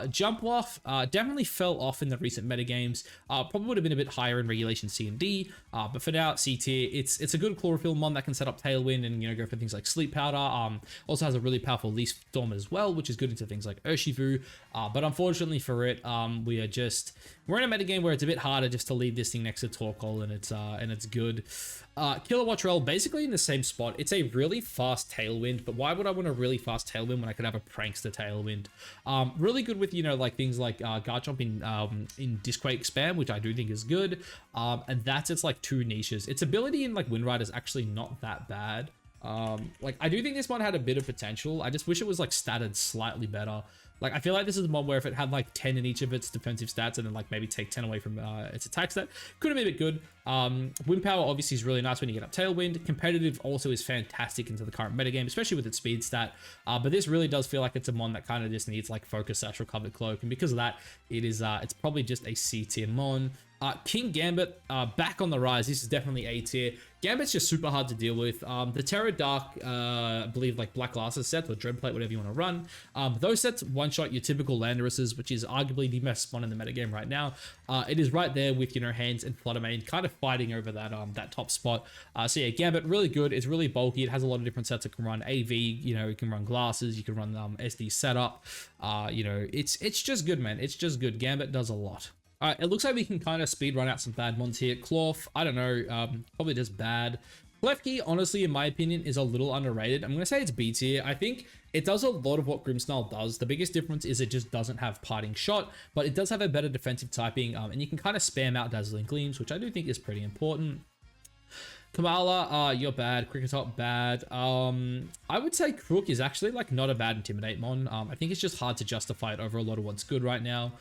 Jump Off definitely fell off in the recent metagames. Probably would have been a bit higher in Regulation C and D, but for now, C tier. It's a good Chlorophyll mon that can set up Tailwind and, you know, go for things like Sleep Powder. Also has a really powerful Leaf Storm as well, which is good into things like Urshifu. But unfortunately for it, we're in a metagame where it's a bit harder just to leave this thing next to Torkoal, and it's good. Kilowattrel, basically in the same spot. It's a really fast Tailwind, but why would I want a really fast Tailwind when I could have a Prankster Tailwind? Really good with, you know, like things like Garchomp in Disquake Spam, which I do think is good. And that's its like 2 niches. Its ability in like Wind Rider is actually not that bad. Like I do think this one had a bit of potential. I just wish it was like statted slightly better. Like, I feel like this is a mod where if it had like 10 in each of its defensive stats and then like maybe take 10 away from its attack stat, could have been a bit good. Wind Power obviously is really nice when you get up Tailwind. Competitive also is fantastic into the current metagame, especially with its speed stat. But this really does feel like it's a mon that kind of just needs like Focus Sash or Covered Cloak. And because of that, it's probably just a C tier mon. King Gambit, back on the rise. This is definitely A tier. Gambit's just super hard to deal with. The Terra Dark, I believe like Black Glasses set or Dreadplate, whatever you want to run. Those sets one-shot your typical Landorus's, which is arguably the best spawn in the metagame right now. It is right there with, you know, Hands and Fluttermane kind of fighting over that top spot. So yeah, Gambit, really good. It's really bulky. It has a lot of different sets. It can run AV, you know, it can run Glasses, you can run SD setup. You know, it's just good, man. It's just good. Gambit does a lot. Alright, it looks like we can kind of speed run out some bad mons here. Clorf, I don't know, probably just bad. Klefki, honestly, in my opinion, is a little underrated. I'm going to say it's B tier. I think it does a lot of what Grimmsnarl does. The biggest difference is it just doesn't have Parting Shot, but it does have a better defensive typing, and you can kind of spam out Dazzling Gleams, which I do think is pretty important. Kamala, you're bad. Cricketop, bad. I would say Crook is actually like not a bad Intimidate mon. I think it's just hard to justify it over a lot of what's good right now.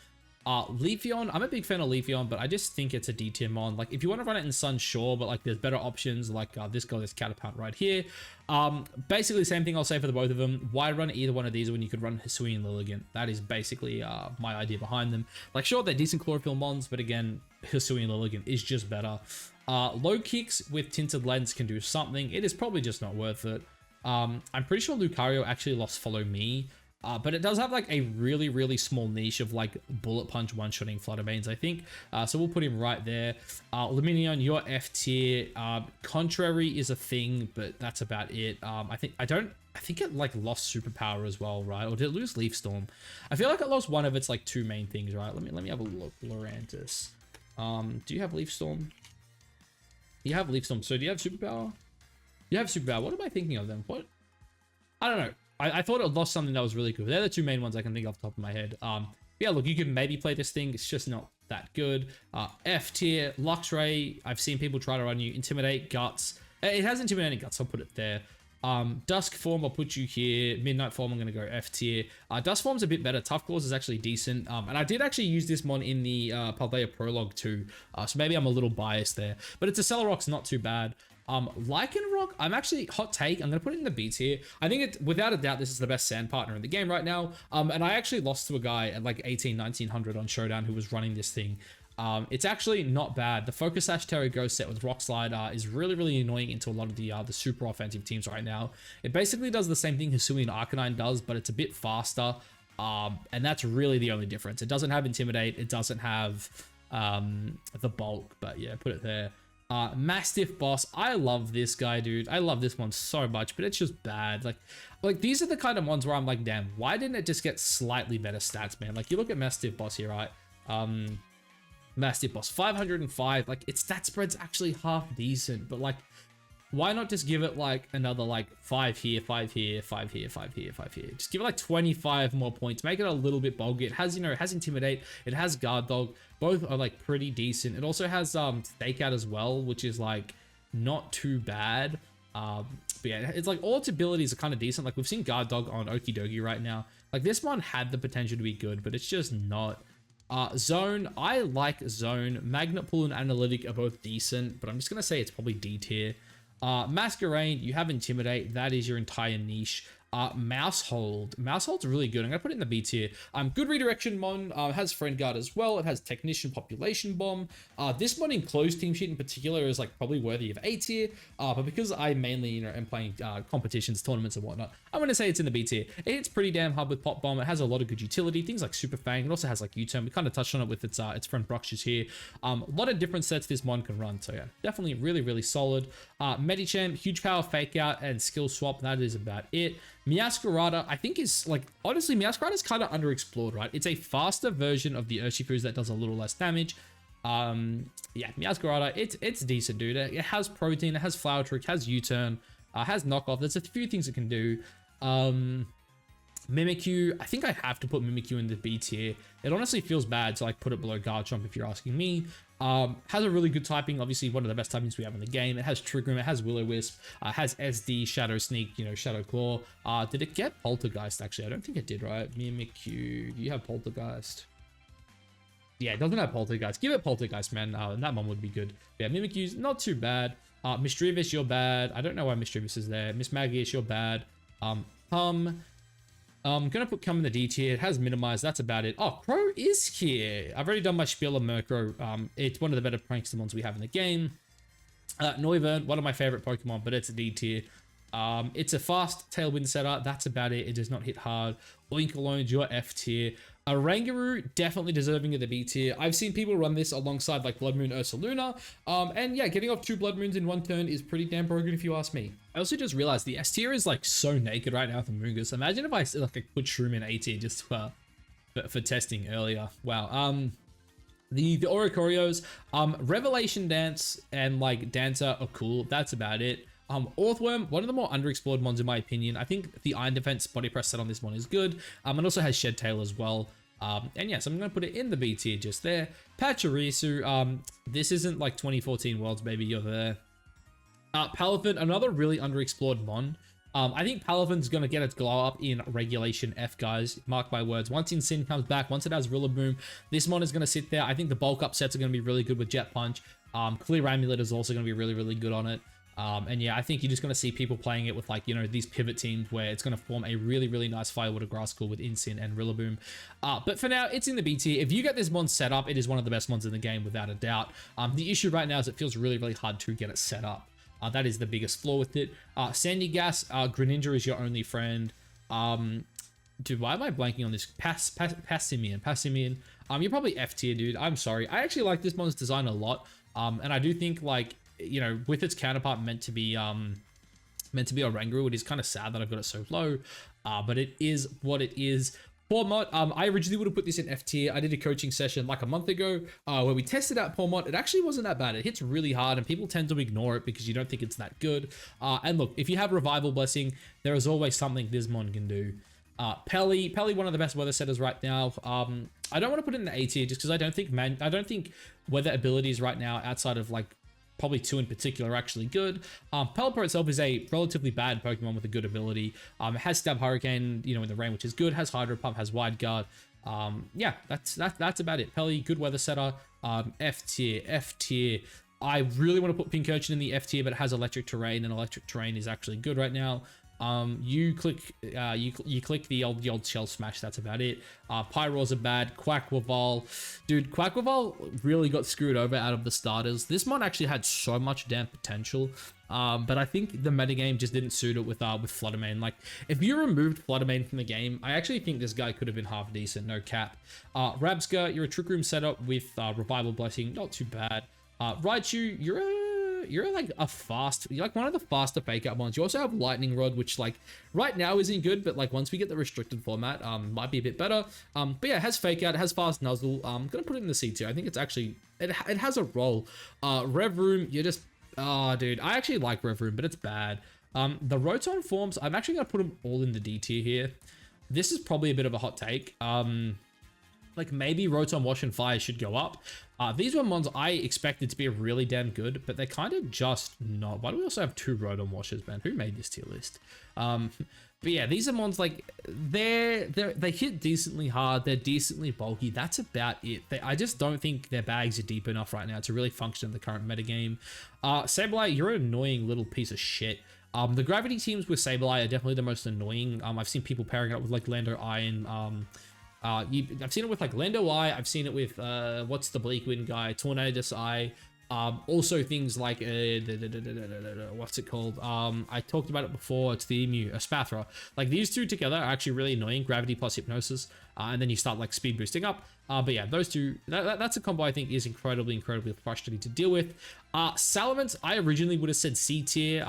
Leafeon, I'm a big fan of Leafeon, but I just think it's a D tier mon. Like, if you want to run it in Sun, sure, but like there's better options like this Caterpillar right here. Basically, same thing I'll say for the both of them. Why run either one of these when you could run Hisui and Lilligant? That is basically my idea behind them. Like, sure, they're decent Chlorophyll mons, but again, Hisui and Lilligant is just better. Low Kicks with Tinted Lens can do something. It is probably just not worth it. I'm pretty sure Lucario actually lost Follow Me. But it does have like a really, really small niche of like Bullet Punch one-shotting Fluttermanes, I think. So we'll put him right there. Luminion, you're F tier. Contrary is a thing, but that's about it. I think it like lost Superpower as well, right? Or did it lose Leaf Storm? I feel like it lost one of its like 2 main things, right? Let me have a look. Lurantis. Do you have Leaf Storm? You have Leaf Storm. So do you have Superpower? You have Superpower. What am I thinking of then? What? I don't know. I thought it lost something that was really good. They're the 2 main ones I can think off the top of my head. Yeah, look, you can maybe play this thing. It's just not that good. F tier, Luxray. I've seen people try to run you. Intimidate, Guts. It has Intimidating Guts. I'll put it there. Dusk Form, I'll put you here. Midnight Form, I'm going to go F tier. Dusk Form's a bit better. Tough Claws is actually decent. And I did actually use this mon in the Paldea Prologue too. So maybe I'm a little biased there. But it's a Celerox, not too bad. Lycanroc, I'm actually, hot take, I'm going to put it in the B tier. I think it, without a doubt, this is the best sand partner in the game right now. And I actually lost to a guy at like 1900 on Showdown who was running this thing. It's actually not bad. The Focus Sash Terry Ghost set with Rock Slide is really, really annoying into a lot of the super offensive teams right now. It basically does the same thing Hisui and Arcanine does, but it's a bit faster. And that's really the only difference. It doesn't have Intimidate. It doesn't have the bulk, but yeah, put it there. Mastiff Boss, I love this guy, dude. I love this one so much, but it's just bad. Like these are the kind of ones where I'm like, damn, why didn't it just get slightly better stats, man? Like, you look at Mastiff Boss here, right? Mastiff Boss, 505. Like, its stat spread's actually half decent, but like, why not just give it like another like 5 here, 5 here, 5 here, 5 here, 5 here? Just give it like 25 more points. Make it a little bit bulky. It has, you know, it has Intimidate. It has Guard Dog. Both are like pretty decent. It also has Stakeout as well, which is like not too bad. But yeah, it's like all its abilities are kind of decent. Like, we've seen Guard Dog on Okie Dokie right now. Like, this one had the potential to be good, but it's just not. Zone, I like Zone. Magnet Pool and Analytic are both decent, but I'm just going to say it's probably D tier. Masquerade, you have Intimidate. That is your entire niche. Mousehold's really good. I'm gonna put it in the B tier. Good redirection mon. Has friend guard as well. It has technician population bomb. This one in closed team sheet in particular is like probably worthy of A tier. But because I mainly am playing competitions, tournaments and whatnot, I'm gonna say it's in the B tier. It's pretty damn hard with pop bomb. It has a lot of good utility, things like super fang. It also has like U-turn. We kind of touched on it with its friend Brux's here. A lot of different sets this mon can run. So yeah, definitely really solid. Medicham, huge power fake out and skill swap. That is about it. Meowscarada, I think is like, honestly, Meowscarada is kind of underexplored, right? It's a faster version of the Urshifu's that does a little less damage. Yeah, Meowscarada, it's decent, dude. It has protein, it has flower trick, has U-turn, has knockoff. There's a few things it can do. Mimikyu, I think I have to put Mimikyu in the B tier. It honestly feels bad to like put it below Garchomp if you're asking me. Has a really good typing, obviously one of the best typings we have in the game. It has Trick Room, it has Will-O-Wisp, has SD, Shadow Sneak, you know, Shadow Claw. Did it get Poltergeist actually? I don't think it did, right? Mimikyu, do you have Poltergeist? Yeah, it doesn't have Poltergeist. Give it Poltergeist, man. And that one would be good. Yeah, Mimikyu's not too bad. Mischievous, you're bad. I don't know why Mischievous is there. Miss Maggie, you're bad. I'm gonna put Cum in the D tier. It has minimized. That's about it. Oh, Crow is here. I've already done my spiel on Murkrow. It's one of the better prankster we have in the game. Noivern, one of my favorite Pokemon, but it's a D tier. It's a fast Tailwind setter. That's about it. It does not hit hard. Oinkologne, your F tier. Rangaroo, definitely deserving of the B tier. I've seen people run this alongside like Blood Moon Ursaluna. And yeah, getting off 2 Blood Moons in 1 turn is pretty damn broken if you ask me. I also just realized the S tier is like so naked right now with the Mungus. Imagine if I like put Shroom in A tier just for testing earlier. Wow. The Oricorios, Revelation Dance and like Dancer are cool. That's about it. Orthworm, one of the more underexplored mons in my opinion. I think the Iron Defense body press set on this one is good. It also has Shed Tail as well. And yes, I'm going to put it in the B tier just there. Pachirisu, this isn't like 2014 Worlds, baby, you're there. Palafin, another really underexplored mon. I think Palafin's going to get its glow up in Regulation F, guys. Mark my words. Once Incin comes back, once it has Rillaboom, this mon is going to sit there. I think the bulk up sets are going to be really good with Jet Punch. Clear Amulet is also going to be really good on it. And yeah, I think you're just going to see people playing it with like, you know, these pivot teams where it's going to form a really nice Firewater Grass School with Incin and Rillaboom. But for now, it's in the B tier. If you get this mon set up, it is one of the best mons in the game without a doubt. The issue right now is it feels really hard to get it set up. That is the biggest flaw with it. Sandy Gas, Greninja is your only friend. Dude, why am I blanking on this? Passimian. You're probably F tier, dude. I'm sorry. I actually like this mon's design a lot. And I do think like, you know, with its counterpart meant to be a Rangaroo, it is kind of sad that I've got it so low, but it is what it is. Pawmot, I originally would have put this in F tier. I did a coaching session like a month ago where we tested out Pawmot. It actually wasn't that bad. It hits really hard and people tend to ignore it because you don't think it's that good. And look, if you have Revival Blessing, there is always something this mon can do. Pelly, one of the best weather setters right now. I don't want to put it in the A tier just because I don't think weather abilities right now outside of like probably 2 in particular are actually good. Pelipper itself is a relatively bad Pokemon with a good ability. It has Stab Hurricane, you know, in the rain, which is good. Has Hydro Pump, has Wide Guard. Yeah, that's about it. Pelly, good weather setter. F tier. I really want to put Pincurchin in the F tier, but it has Electric Terrain, and Electric Terrain is actually good right now. You click the old Shell Smash. That's about it. Pyro's are bad. Quackwaval, dude. Quackwaval really got screwed over out of the starters. This mon actually had so much damn potential, but I think the metagame just didn't suit it with Fluttermane. Like, if you removed Fluttermane from the game, I actually think this guy could have been half decent. No cap. Rabska, you're a Trick Room setup with Revival Blessing. Not too bad. Raichu, you're like you're like one of the faster fake out ones. You also have Lightning Rod, which like right now isn't good, but like once we get the restricted format, might be a bit better. But yeah, it has fake out, it has fast nuzzle. I'm gonna put it in the C tier. I think it's actually it has a role. Rev Room, you're just dude, I actually like Rev Room, but it's bad. The Rotom forms, I'm actually gonna put them all in the D tier here. This is probably a bit of a hot take. Like maybe Rotom Wash and Fire should go up. These were mons I expected to be really damn good, but they're kind of just not. Why do we also have 2 Rotom Washes, man? Who made this tier list? But yeah, these are mons like they hit decently hard. They're decently bulky. That's about it. I just don't think their bags are deep enough right now to really function in the current metagame. Sableye, you're an annoying little piece of shit. The gravity teams with Sableye are definitely the most annoying. I've seen people pairing it up with like Lando Eye and I've seen it with like Lando Eye. I've seen it with what's the Bleak Wind guy, Tornadus Eye. Also things like what's it called? I talked about it before. It's the Emu, a Spathra. Like these two together are actually really annoying. Gravity plus Hypnosis, and then you start like speed boosting up. But yeah, those two. That's a combo I think is incredibly frustrating to deal with. Salamence, I originally would have said C tier,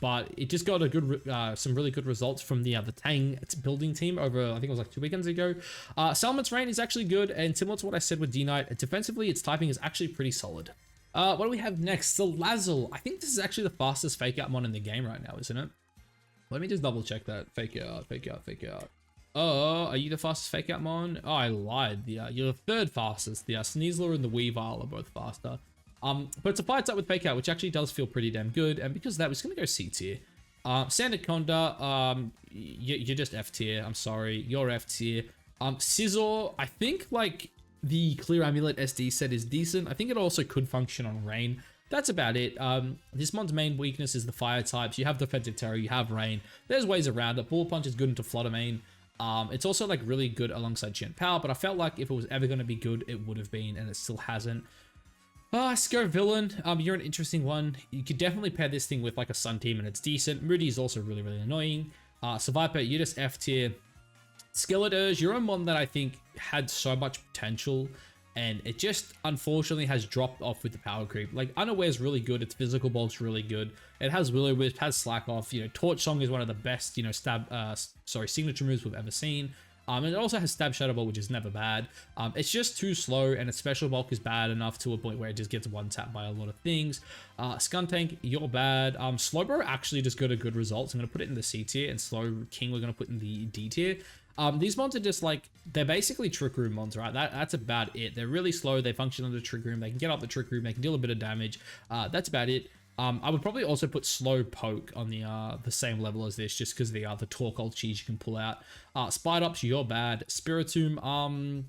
but it just got a good, some really good results from the Tang building team over, I think it was like 2 weekends ago. Salamence Rain is actually good, and similar to what I said with D-Knight, defensively its typing is actually pretty solid. What do we have next? Salazzle. I think this is actually the fastest fake out mon in the game right now, isn't it? Let me just double check that. Fake out, fake out, fake out. Oh, are you the fastest fake out mon? Oh, I lied. You're the third fastest. The Sneasler and the Weavile are both faster. But it's a fight up with fake out, which actually does feel pretty damn good. And because of that, we're just gonna go C tier. Sandaconda, you're just F tier. I'm sorry, you're F tier. Scizor, I think like the Clear Amulet SD set is decent. I think it also could function on Rain. That's about it. This mon's main weakness is the fire types. You have Defensive Terror, you have Rain. There's ways around it. Bullet Punch is good into Flutter Mane. It's also like really good alongside Gen Power, but I felt like if it was ever going to be good, it would have been, and it still hasn't. Scovillain, you're an interesting one. You could definitely pair this thing with like a Sun Team, and it's decent. Moody is also really, really annoying. Survivor, you're just F tier. Skeleturge, you're on one that I think had so much potential, and it just unfortunately has dropped off with the power creep. Like Unaware is really good, its physical bulk's really good. It has Will-O-Wisp, has Slack Off. You know, Torch Song is one of the best, you know, signature moves we've ever seen. And it also has Stab Shadow Ball, which is never bad. It's just too slow, and its special bulk is bad enough to a point where it just gets one tap by a lot of things. Skuntank, you're bad. Slowbro actually just got a good results. I'm going to put it in the C tier, and Slow King we're going to put in the D tier. These mons are just like, they're basically Trick Room mons, right? That's about it. They're really slow. They function under Trick Room. They can get up the Trick Room. They can deal a bit of damage. That's about it. I would probably also put Slow Poke on the same level as this, just because the Torque ultis you can pull out. Spidops, you're bad. Spiritomb,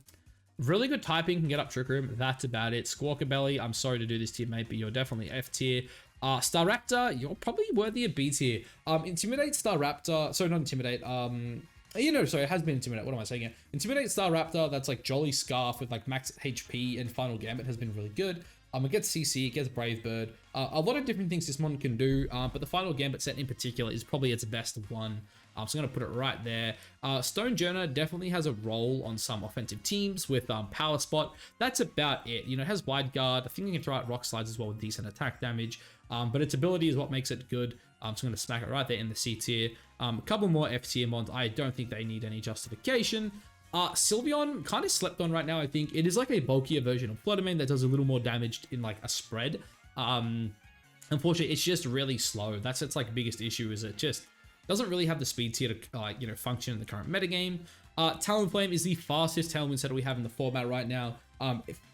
really good typing, can get up Trick Room. That's about it. Squawkabelly, I'm sorry to do this to you, mate, but you're definitely F tier. Staraptor, you're probably worthy of B tier. Intimidate Staraptor, sorry, not Intimidate, you know, sorry, it has been Intimidate. What am I saying here? Intimidate Staraptor, that's like Jolly Scarf with like max HP and Final Gambit has been really good. It gets CC, it gets Brave Bird. A lot of different things this mon can do, but the Final Gambit set in particular is probably its best one. So I'm going to put it right there. Stonejourner definitely has a role on some offensive teams with Power Spot. That's about it. You know, it has Wide Guard. I think you can throw out Rock Slides as well with decent attack damage. But its ability is what makes it good. So I'm going to smack it right there in the C tier. A couple more F tier mons. I don't think they need any justification. Sylveon kind of slept on right now, I think. It is like a bulkier version of Flutter Mane that does a little more damage in like a spread. Unfortunately, it's just really slow. That's its like biggest issue, is it just doesn't really have the speed tier to you know, function in the current metagame. Talonflame is the fastest Tailwind setter we have in the format right now.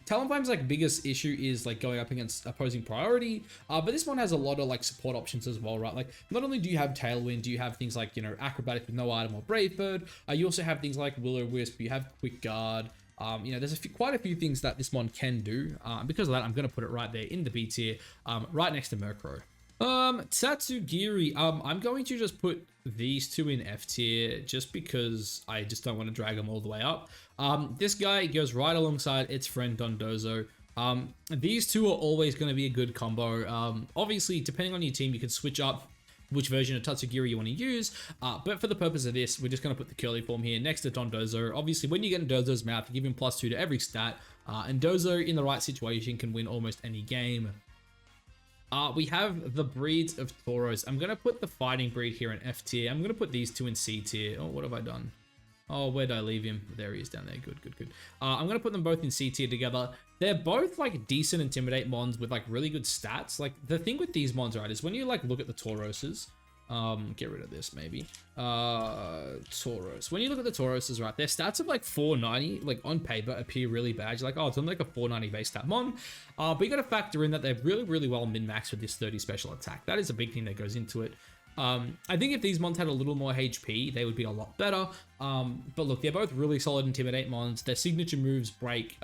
Talonflame's like biggest issue is like going up against opposing priority, but this one has a lot of like support options as well, right? Like not only do you have Tailwind, do you have things like, you know, Acrobatic with no item or Brave Bird, you also have things like Will-O-Wisp, you have Quick Guard. You know, there's quite a few things that this mon can do. Because of that, I'm going to put it right there in the B tier, right next to Murkrow. Tatsugiri, I'm going to just put these two in F tier just because I just don't want to drag them all the way up. This guy goes right alongside its friend Dondozo. These two are always going to be a good combo. Obviously, depending on your team, you can switch up which version of Tatsugiri you want to use, but for the purpose of this, we're just going to put the curly form here next to Dondozo. Obviously, when you get in Dozo's mouth, you give him +2 to every stat, and Dozo, in the right situation, can win almost any game. We have the breeds of Tauros. I'm going to put the fighting breed here in F tier. I'm going to put these two in C tier. Oh, what have I done? Oh, where did I leave him? There he is down there. Good, good, good. I'm going to put them both in C tier together. They're both like decent Intimidate mons with like really good stats. Like the thing with these mons, right, is when you like look at the Tauroses, get rid of this maybe. Tauros. When you look at the Tauroses, right, their stats of like 490, like on paper, appear really bad. You're like, oh, it's only like a 490 base stat mon. But you got to factor in that they're really, really well min-maxed with this 30 special attack. That is a big thing that goes into it. I think if these mons had a little more HP, they would be a lot better. But look, they're both really solid Intimidate mons. Their signature moves break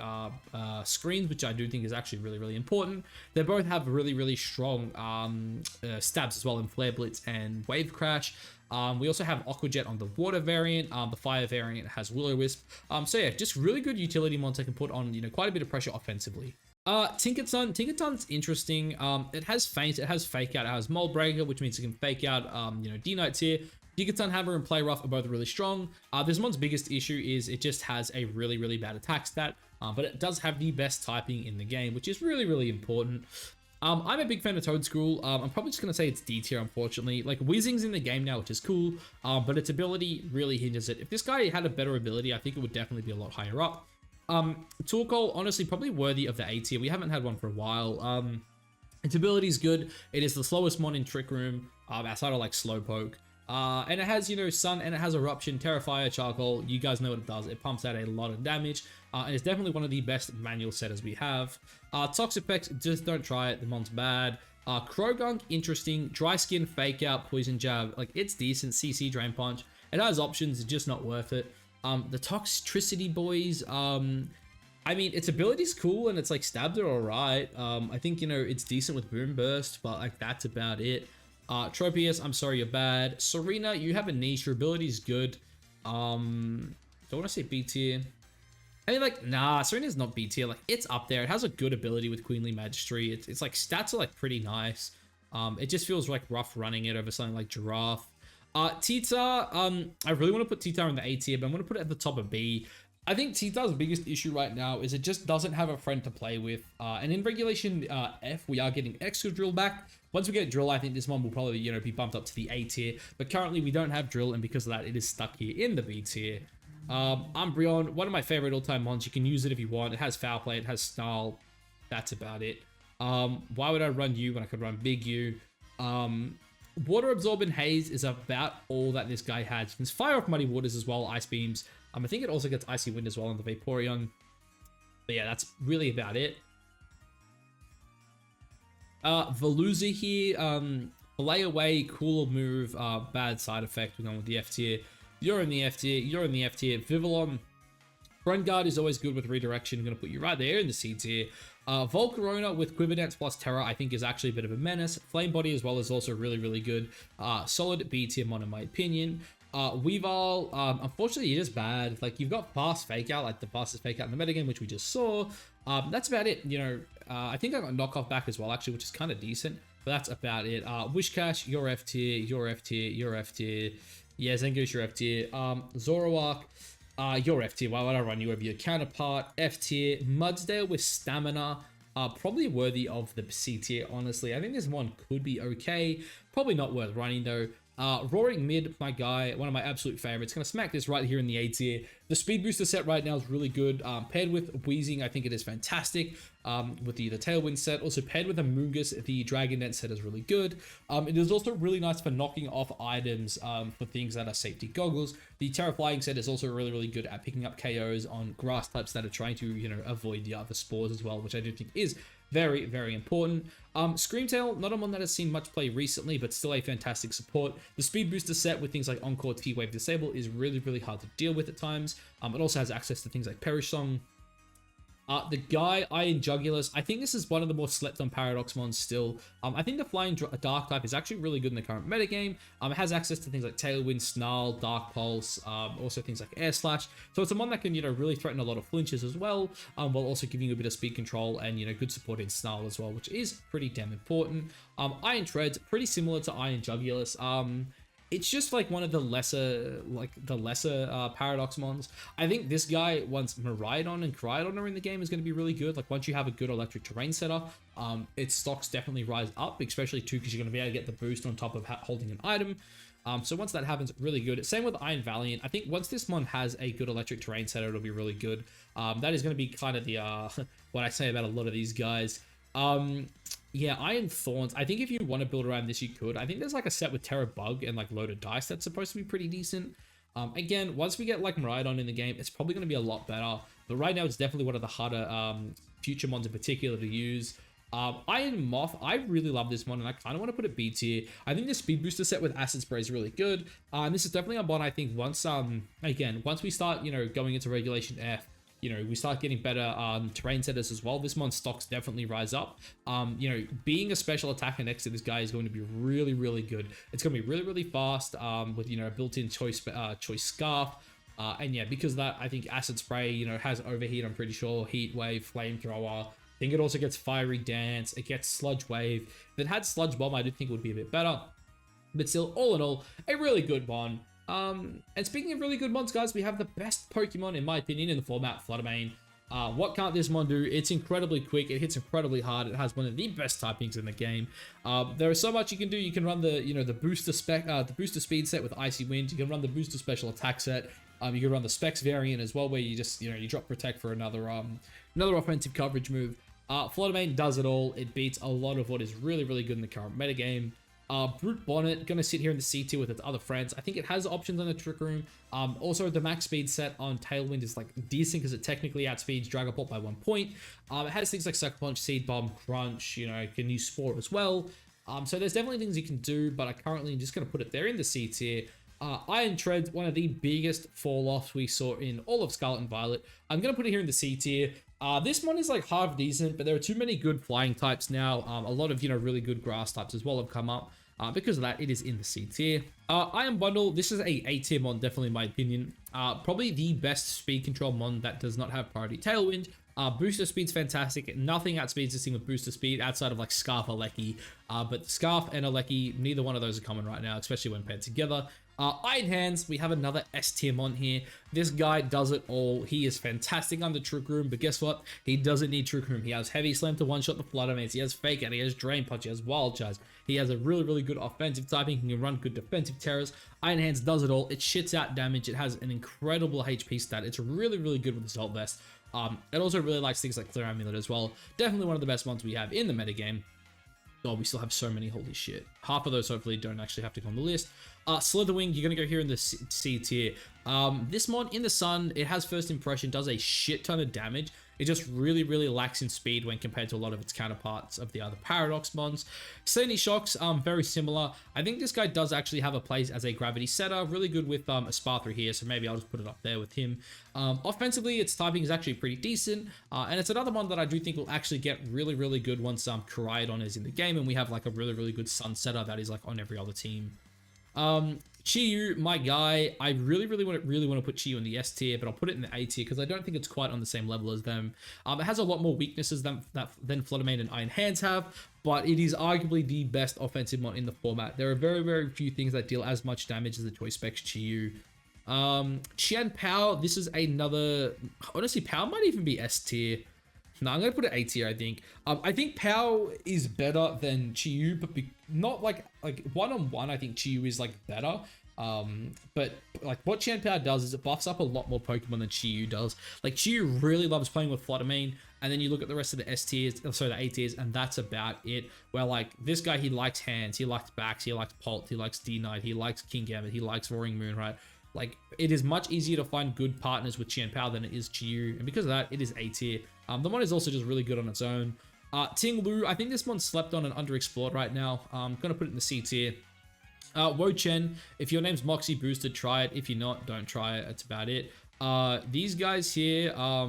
screens, which I do think is actually really, really important. They both have really, really strong stabs as well in Flare Blitz and Wave Crash. We also have Aqua Jet on the water variant. The fire variant has Will-O-Wisp. So yeah, just really good utility mons I can put on, quite a bit of pressure offensively. Tinkerton's interesting. It has Feint, it has Fake Out, it has Mold Breaker, which means it can fake out, D-Knights here. Tinkerton, Hammer, and Play Rough are both really strong. This mon's biggest issue is it just has a really, really bad attack stat, but it does have the best typing in the game, which is really, really important. I'm a big fan of Toad School. I'm probably just going to say it's D tier, unfortunately. Like, Weezing's in the game now, which is cool, but its ability really hinders it. If this guy had a better ability, I think it would definitely be a lot higher up. Torkoal, honestly, probably worthy of the A tier. We haven't had one for a while. Its ability is good. It is the slowest mon in Trick Room, outside of like Slowpoke. And it has, Sun, and it has Eruption, Terrifier, Charcoal. You guys know what it does. It pumps out a lot of damage. And it's definitely one of the best manual setters we have. Toxapex, just don't try it. The mon's bad. Krogunk, interesting. Dry Skin, Fake Out, Poison Jab. Like, it's decent. CC, Drain Punch. It has options. It's just not worth it. The Toxtricity boys, I mean, its ability's cool and it's like stabs are alright. I think, it's decent with Boom Burst, but like that's about it. Tropius, I'm sorry, you're bad. Serena, you have a niche, your ability's good. Don't want to say B tier. I mean, like, nah, Serena's not B tier. Like, it's up there. It has a good ability with Queenly Magistry. It's like, stats are like pretty nice. It just feels like rough running it over something like Giraffe. Tita, I really want to put Tita in the A tier, but I'm going to put it at the top of B. I think Tita's biggest issue right now is it just doesn't have a friend to play with. And in Regulation F, we are getting Extra Drill back. Once we get Drill, I think this one will probably, be bumped up to the A tier. But currently, we don't have Drill, and because of that, it is stuck here in the B tier. Umbreon, one of my favorite all-time mons. You can use it if you want. It has Foul Play, it has Snarl. That's about it. Why would I run you when I could run Big U? Water Absorbent Haze is about all that this guy has. You can fire off Muddy Waters as well, Ice Beams. I think it also gets Icy Wind as well on the Vaporeon. But yeah, that's really about it. Veluza here, Play Away, cool move, bad side effect. We're going with the F tier. You're in the F tier, you're in the F tier. Vivillon, Front Guard is always good with redirection. I'm going to put you right there in the C tier. Volcarona with Quiver Dance plus Terra, I think is actually a bit of a menace. Flame Body as well is also really, really good. Solid B tier mon in my opinion. Weavile, unfortunately, it is bad. Like, you've got fast Fake Out, like the fastest Fake Out in the metagame, which we just saw. That's about it. I think I got Knockoff back as well, actually, which is kind of decent. But that's about it. Wishcash, your F tier, your F tier, your F tier. Yeah, Zangoose, your F tier. Zoroark, your F tier. Why would I run you over your counterpart? F tier. Mudsdale with Stamina. Probably worthy of the C tier, honestly. I think this one could be okay. Probably not worth running, though. Roaring Mid, my guy, one of my absolute favorites. Gonna smack this right here in the A tier. The Speed Booster set right now is really good. Paired with Weezing, I think it is fantastic. With the Tailwind set. Also paired with Amoonguss, the Dragon Dance set is really good. It is also really nice for knocking off items for things that are safety goggles. The Terra Flying set is also really, really good at picking up KOs on grass types that are trying to, avoid the other spores as well, which I do think is very, very important. Screamtail, not a one that has seen much play recently, but still a fantastic support. The Speed Booster set with things like Encore, T-Wave, Disable is really, really hard to deal with at times. It also has access to things like Perish Song. The guy, Iron Jugulus, I think this is one of the more slept on Paradox mons still. I think the Flying Dark type is actually really good in the current metagame. It has access to things like Tailwind, Snarl, Dark Pulse, also things like Air Slash. So it's a mon that can, really threaten a lot of flinches as well, while also giving you a bit of speed control and, good support in Snarl as well, which is pretty damn important. Iron Treads, pretty similar to Iron Jugulus. It's just like one of the lesser, Paradox mons. I think this guy, once Miraidon and Cryogon are in the game, is going to be really good. Like, once you have a good electric terrain setter, its stocks definitely rise up, especially too, because you're going to be able to get the boost on top of holding an item. So once that happens, really good. Same with Iron Valiant. I think once this mon has a good electric terrain setter, it'll be really good. That is going to be kind of the, what I say about a lot of these guys. Yeah, Iron Thorns. I think if you want to build around this, you could. I think there's like a set with Terra Bug and like Loaded Dice that's supposed to be pretty decent. Again, once we get like Miraidon in the game, it's probably going to be a lot better. But right now, it's definitely one of the harder future mons in particular to use. Iron Moth, I really love this one, and I kind of want to put it B tier. I think the speed booster set with Acid Spray is really good. And this is definitely a mod I think once, again, once we start, you know, going into Regulation F, you know, we start getting better terrain setters as well. This mon's stocks definitely rise up. You know, being a special attacker next to this guy is going to be really, really good. It's going to be really, really fast with, you know, a built-in choice scarf. And yeah, because of that, I think Acid Spray, you know, has overheat, I'm pretty sure, Heat Wave, Flamethrower. I think it also gets Fiery Dance, it gets Sludge Wave. If it had Sludge Bomb, I do think it would be a bit better. But still, all in all, a really good one. And speaking of really good mods, guys, we have the best Pokemon, in my opinion, in the format, Fluttermane. What can't this mod do? It's incredibly quick. It hits incredibly hard. It has one of the best typings in the game. There is so much you can do. You can run the, you know, the booster speed set with Icy Wind. You can run the booster special attack set. You can run the specs variant as well, where you just, you know, you drop protect for another offensive coverage move. Fluttermane does it all. It beats a lot of what is really, really good in the current metagame. Brute Bonnet, gonna sit here in the C tier with its other friends. I think it has options on the Trick Room. Also, the max speed set on Tailwind is like decent because it technically outspeeds Dragapult by 1 point. It has things like Sucker Punch, Seed Bomb, Crunch, you know, it can use Spore as well. So there's definitely things you can do, but I currently am just gonna put it there in the C tier. Iron Tread, one of the biggest fall-offs we saw in all of Scarlet and Violet. I'm going to put it here in the C tier. This one is like half decent, but there are too many good flying types now. A lot of, you know, really good grass types as well have come up. Because of that, it is in the C tier. Iron Bundle, this is a tier mon, definitely in my opinion. Probably the best speed control mon that does not have priority Tailwind. Booster speed's fantastic. Nothing outspeeds this thing with booster speed outside of like Scarf or Lecky. But Scarf and Lecky, neither one of those are common right now, especially when paired together. Iron Hands, we have another S tier mon here. This guy does it all. He is fantastic under Trick Room, but guess what? He doesn't need Trick Room. He has Heavy Slam to one-shot the Fluttermanes. He has Fake Out. He has Drain Punch. He has Wild Charge. He has a really, really good offensive typing. He can run good defensive terrors. Iron Hands does it all. It shits out damage. It has an incredible HP stat. It's really, really good with Assault Vest. It also really likes things like Clear Amulet as well. Definitely one of the best ones we have in the metagame. Oh, we still have so many, holy shit. Half of those hopefully don't actually have to go on the list. Slitherwing, you're going to go here in the C tier. This mod in the sun, it has First Impression, does a shit ton of damage. It just really, really lacks in speed when compared to a lot of its counterparts of the other Paradox mods. Sandy Shocks, very similar. I think this guy does actually have a place as a gravity setter. Really good with a Sparthra here, so maybe I'll just put it up there with him. Offensively, its typing is actually pretty decent. And it's another one that I do think will actually get really, really good once Koraidon is in the game and we have like a really, really good sun setter that is like on every other team. Chiyu, my guy, I really want to put Chiyu in the S tier, but I'll put it in the A tier because I don't think it's quite on the same level as them. It has a lot more weaknesses than Fluttermane and Iron Hands have, but it is arguably the best offensive mod in the format. There are very, very few things that deal as much damage as the Choice Specs Chiyu. Qian Pao, this is another, honestly, Pao might even be S tier. No, I'm going to put it A tier, I think. I think Pao is better than Chiyu, but not like one-on-one, I think Chiyu is like better. But like what Qian Pao does is it buffs up a lot more Pokemon than Chiyu does. Like Chiyu really loves playing with Fluttermane, and then you look at the rest of the S tiers, sorry, the A tiers, and that's about it. Where like this guy, he likes Hands, he likes Backs, he likes Pult, he likes D-Knight, he likes King Gambit, he likes Roaring Moon, right? Like, it is much easier to find good partners with Qian Pao than it is Chiyu, and because of that, it is A tier. The mod is also just really good on its own. Ting Lu, I think this one's slept on and underexplored right now. I'm going to put it in the C tier. Wo Chen, if your name's Moxie Boosted, try it. If you're not, don't try it. That's about it. These guys here, I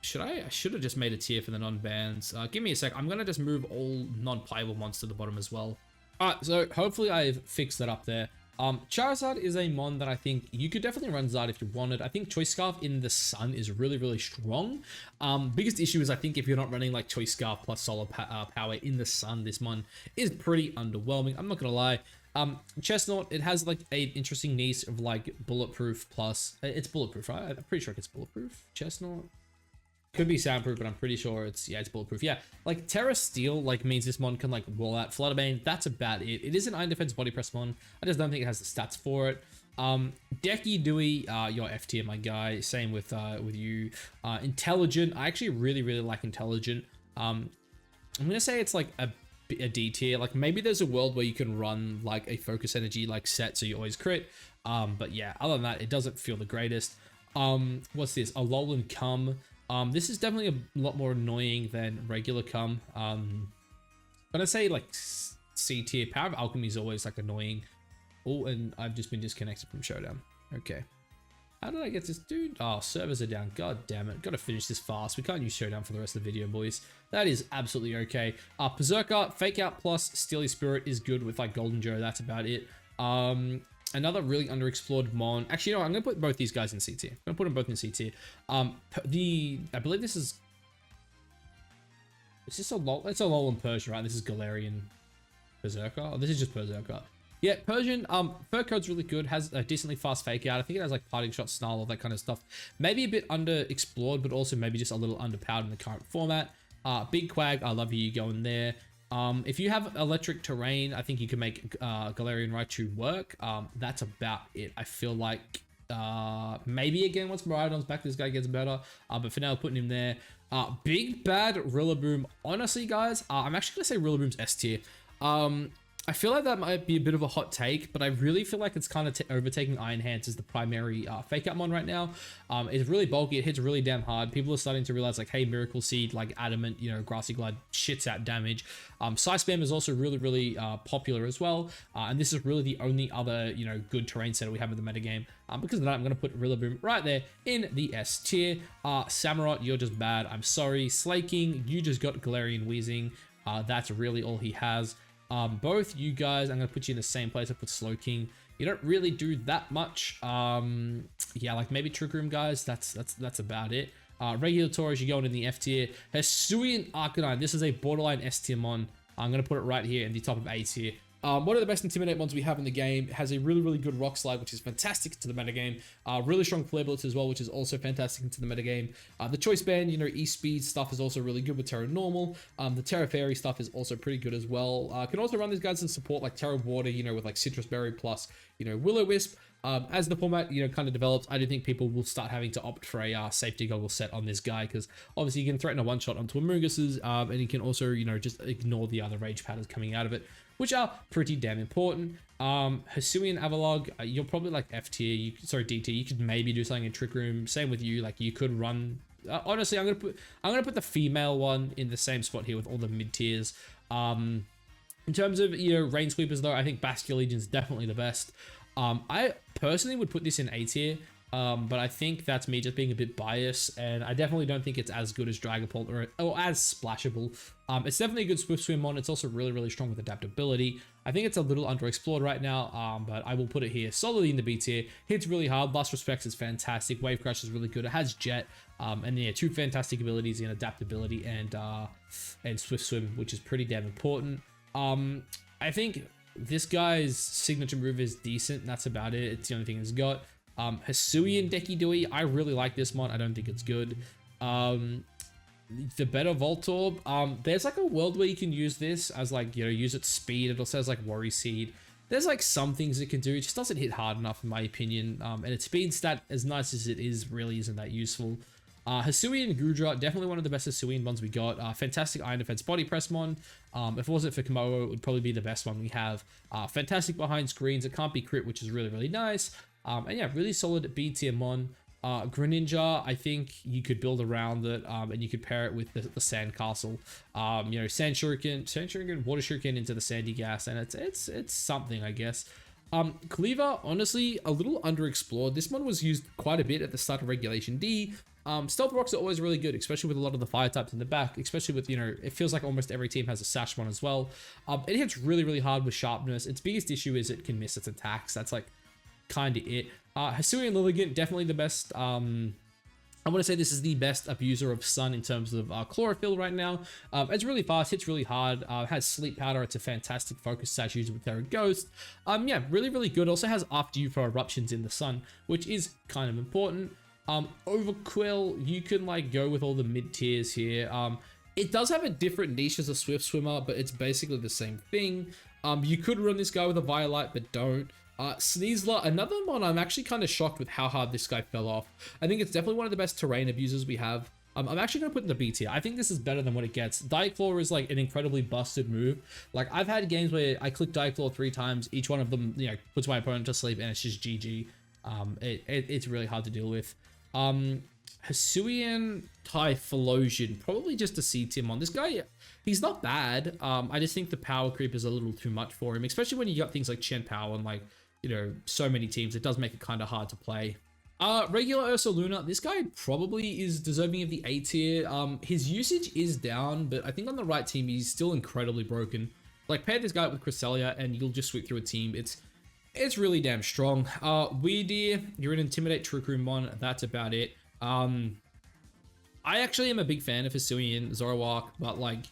should have just made a tier for the non-bans. Give me a sec. I'm going to just move all non-playable mods to the bottom as well. Alright, so hopefully I've fixed that up there. Charizard is a mon that I think you could definitely run Zard if you wanted. I think Choice Scarf in the sun is really, really strong. Biggest issue is I think if you're not running like Choice Scarf plus Solar Power in the sun, this mon is pretty underwhelming. I'm not gonna lie. Chestnut, it has like an interesting niche of like bulletproof plus, it's bulletproof, right? I'm pretty sure it's bulletproof. Chestnut. Could be soundproof, but I'm pretty sure it's bulletproof. Yeah, like Terra Steel like means this mon can like wall out Fluttermane. That's about it. It is an Iron Defense Body Press mon. I just don't think it has the stats for it. Decky Dewey, your F tier, my guy. Same with you. Intelligent. I actually really like Intelligent. I'm gonna say it's like a D tier. Like maybe there's a world where you can run like a Focus Energy like set so you always crit. But yeah, other than that, it doesn't feel the greatest. What's this? Alolan Cum. This is definitely a lot more annoying than regular cum. But I'd say like C tier. Power of Alchemy is always like annoying. Oh, and I've just been disconnected from Showdown. Okay. How did I get this dude? Oh, servers are down. God damn it. Gotta finish this fast. We can't use Showdown for the rest of the video, boys. That is absolutely okay. Berserker, Fake Out Plus, Steely Spirit is good with like Golden Joe. That's about it. Another really underexplored mon. Actually, no, I'm gonna put both these guys in C tier. I'm gonna put them both in C tier. I believe this is... Is this a LOL? It's a LOL in Persian, right? This is Galarian Berserker. Oh, this is just Berserker. Yeah, Persian, Fur Code's really good, has a decently fast fake out. I think it has like parting shot, snarl, all that kind of stuff. Maybe a bit underexplored, but also maybe just a little underpowered in the current format. Big Quag, I love you going there. If you have electric terrain, I think you can make Galarian Raichu work. That's about it. I feel like maybe again once Miraidon's back, this guy gets better. But for now, putting him there. Big Bad Rillaboom. Honestly, guys, I'm actually gonna say Rillaboom's S tier. I feel like that might be a bit of a hot take, but I really feel like it's kind of overtaking Iron Hands as the primary fake out mon right now. It's really bulky, it hits really damn hard. People are starting to realize like, hey, Miracle Seed, like Adamant, you know, Grassy Glide shits out damage. Psy Spam is also really popular as well. And this is really the only other, you know, good terrain setter we have in the metagame. Because of that, I'm going to put Rillaboom right there in the S tier. Samurott, you're just bad. I'm sorry. Slaking, you just got Galarian Wheezing. That's really all he has. Both you guys, I'm going to put you in the same place. I put Slowking. You don't really do that much. Yeah, like maybe Trick Room, guys. That's about it. Regular Taurus, you're going in the F tier. Hisuian Arcanine. This is a borderline S tier mon. I'm going to put it right here in the top of A tier. One of the best Intimidate mons we have in the game. Has a really good Rock Slide, which is fantastic into the metagame. Really strong Flare Blitz as well, which is also fantastic into the metagame. The Choice Band, you know, E-Speed stuff is also really good with Terra Normal. The Terra Fairy stuff is also pretty good as well. Can also run these guys in support like Terra Water, you know, with like Citrus Berry plus, you know, Will-O-Wisp. As the format, you know, kind of develops, I do think people will start having to opt for a safety goggle set on this guy, because obviously you can threaten a one-shot onto Amoogus's, and you can also, you know, just ignore the other rage patterns coming out of it, which are pretty damn important. Hisuian Avalog, you're probably like F tier, D tier. You could maybe do something in Trick Room. Same with you, like you could run. Honestly, I'm gonna put the female one in the same spot here with all the mid tiers. In terms of, you know, Rain Sweepers though, I think Bastion Legion's definitely the best. I personally would put this in A tier, but I think that's me just being a bit biased, and I definitely don't think it's as good as Dragapult or as splashable. It's definitely a good Swift Swim mon. It's also really strong with adaptability. I think it's a little underexplored right now, but I will put it here solidly in the B tier. Hits really hard. Lust Respects is fantastic. Wave Crash is really good. It has Jet, and yeah, two fantastic abilities in adaptability and Swift Swim, which is pretty damn important. I think this guy's signature move is decent, and that's about it. It's the only thing he's got. Hisuian Decky Dewey, I really like this mon. I don't think it's good. The better Voltorb, there's like a world where you can use this as like, you know, use its speed. It also has like Worry Seed. There's like some things it can do. It just doesn't hit hard enough in my opinion. And its speed stat, as nice as it is, really isn't that useful. Hisuian Gudra, definitely one of the best Hisuian mons we got. Fantastic Iron Defense Body Press mon. If it wasn't for Komodo, it would probably be the best one we have. Fantastic behind screens. It can't be crit, which is really nice. And yeah, really solid B tier mon. Greninja, I think you could build around it, and you could pair it with the Sandcastle. You know, Sand Shuriken, Water Shuriken into the Sandy Gas, and it's something, I guess. Cleaver, honestly, a little underexplored. This one was used quite a bit at the start of Regulation D. Stealth Rocks are always really good, especially with a lot of the fire types in the back, especially with, you know, it feels like almost every team has a Sash one as well. It hits really hard with sharpness. Its biggest issue is it can miss its attacks. That's like kind of it. Hisuian Lilligant, definitely the best. I want to say this is the best abuser of Sun in terms of chlorophyll right now. It's really fast, hits really hard, has Sleep Powder. It's a fantastic focus sash used with Terra Ghost. Yeah, really good. Also has After You for eruptions in the sun, which is kind of important. Overquill, you can like go with all the mid tiers here. It does have a different niche as a Swift Swimmer, but it's basically the same thing. You could run this guy with a Violite, but don't. Sneasler, another one. I'm actually kind of shocked with how hard this guy fell off. I think it's definitely one of the best terrain abusers we have. I'm actually going to put in the B tier. I think this is better than what it gets. Dive Claw is like an incredibly busted move. Like I've had games where I click Dive Claw 3 times. Each one of them, you know, puts my opponent to sleep and it's just GG. It's really hard to deal with. Hisuian Typhlosion, probably just a C tier on. This guy, he's not bad. I just think the power creep is a little too much for him, especially when you got things like Chen Power and like, you know, so many teams. It does make it kind of hard to play. Regular Ursaluna, this guy probably is deserving of the A tier. His usage is down, but I think on the right team, he's still incredibly broken. Like, pair this guy up with Cresselia and you'll just sweep through a team. It's really damn strong. Weirdeer, you're an Intimidate Trick Room one. That's about it. I actually am a big fan of Hisuian Zoroark, but like,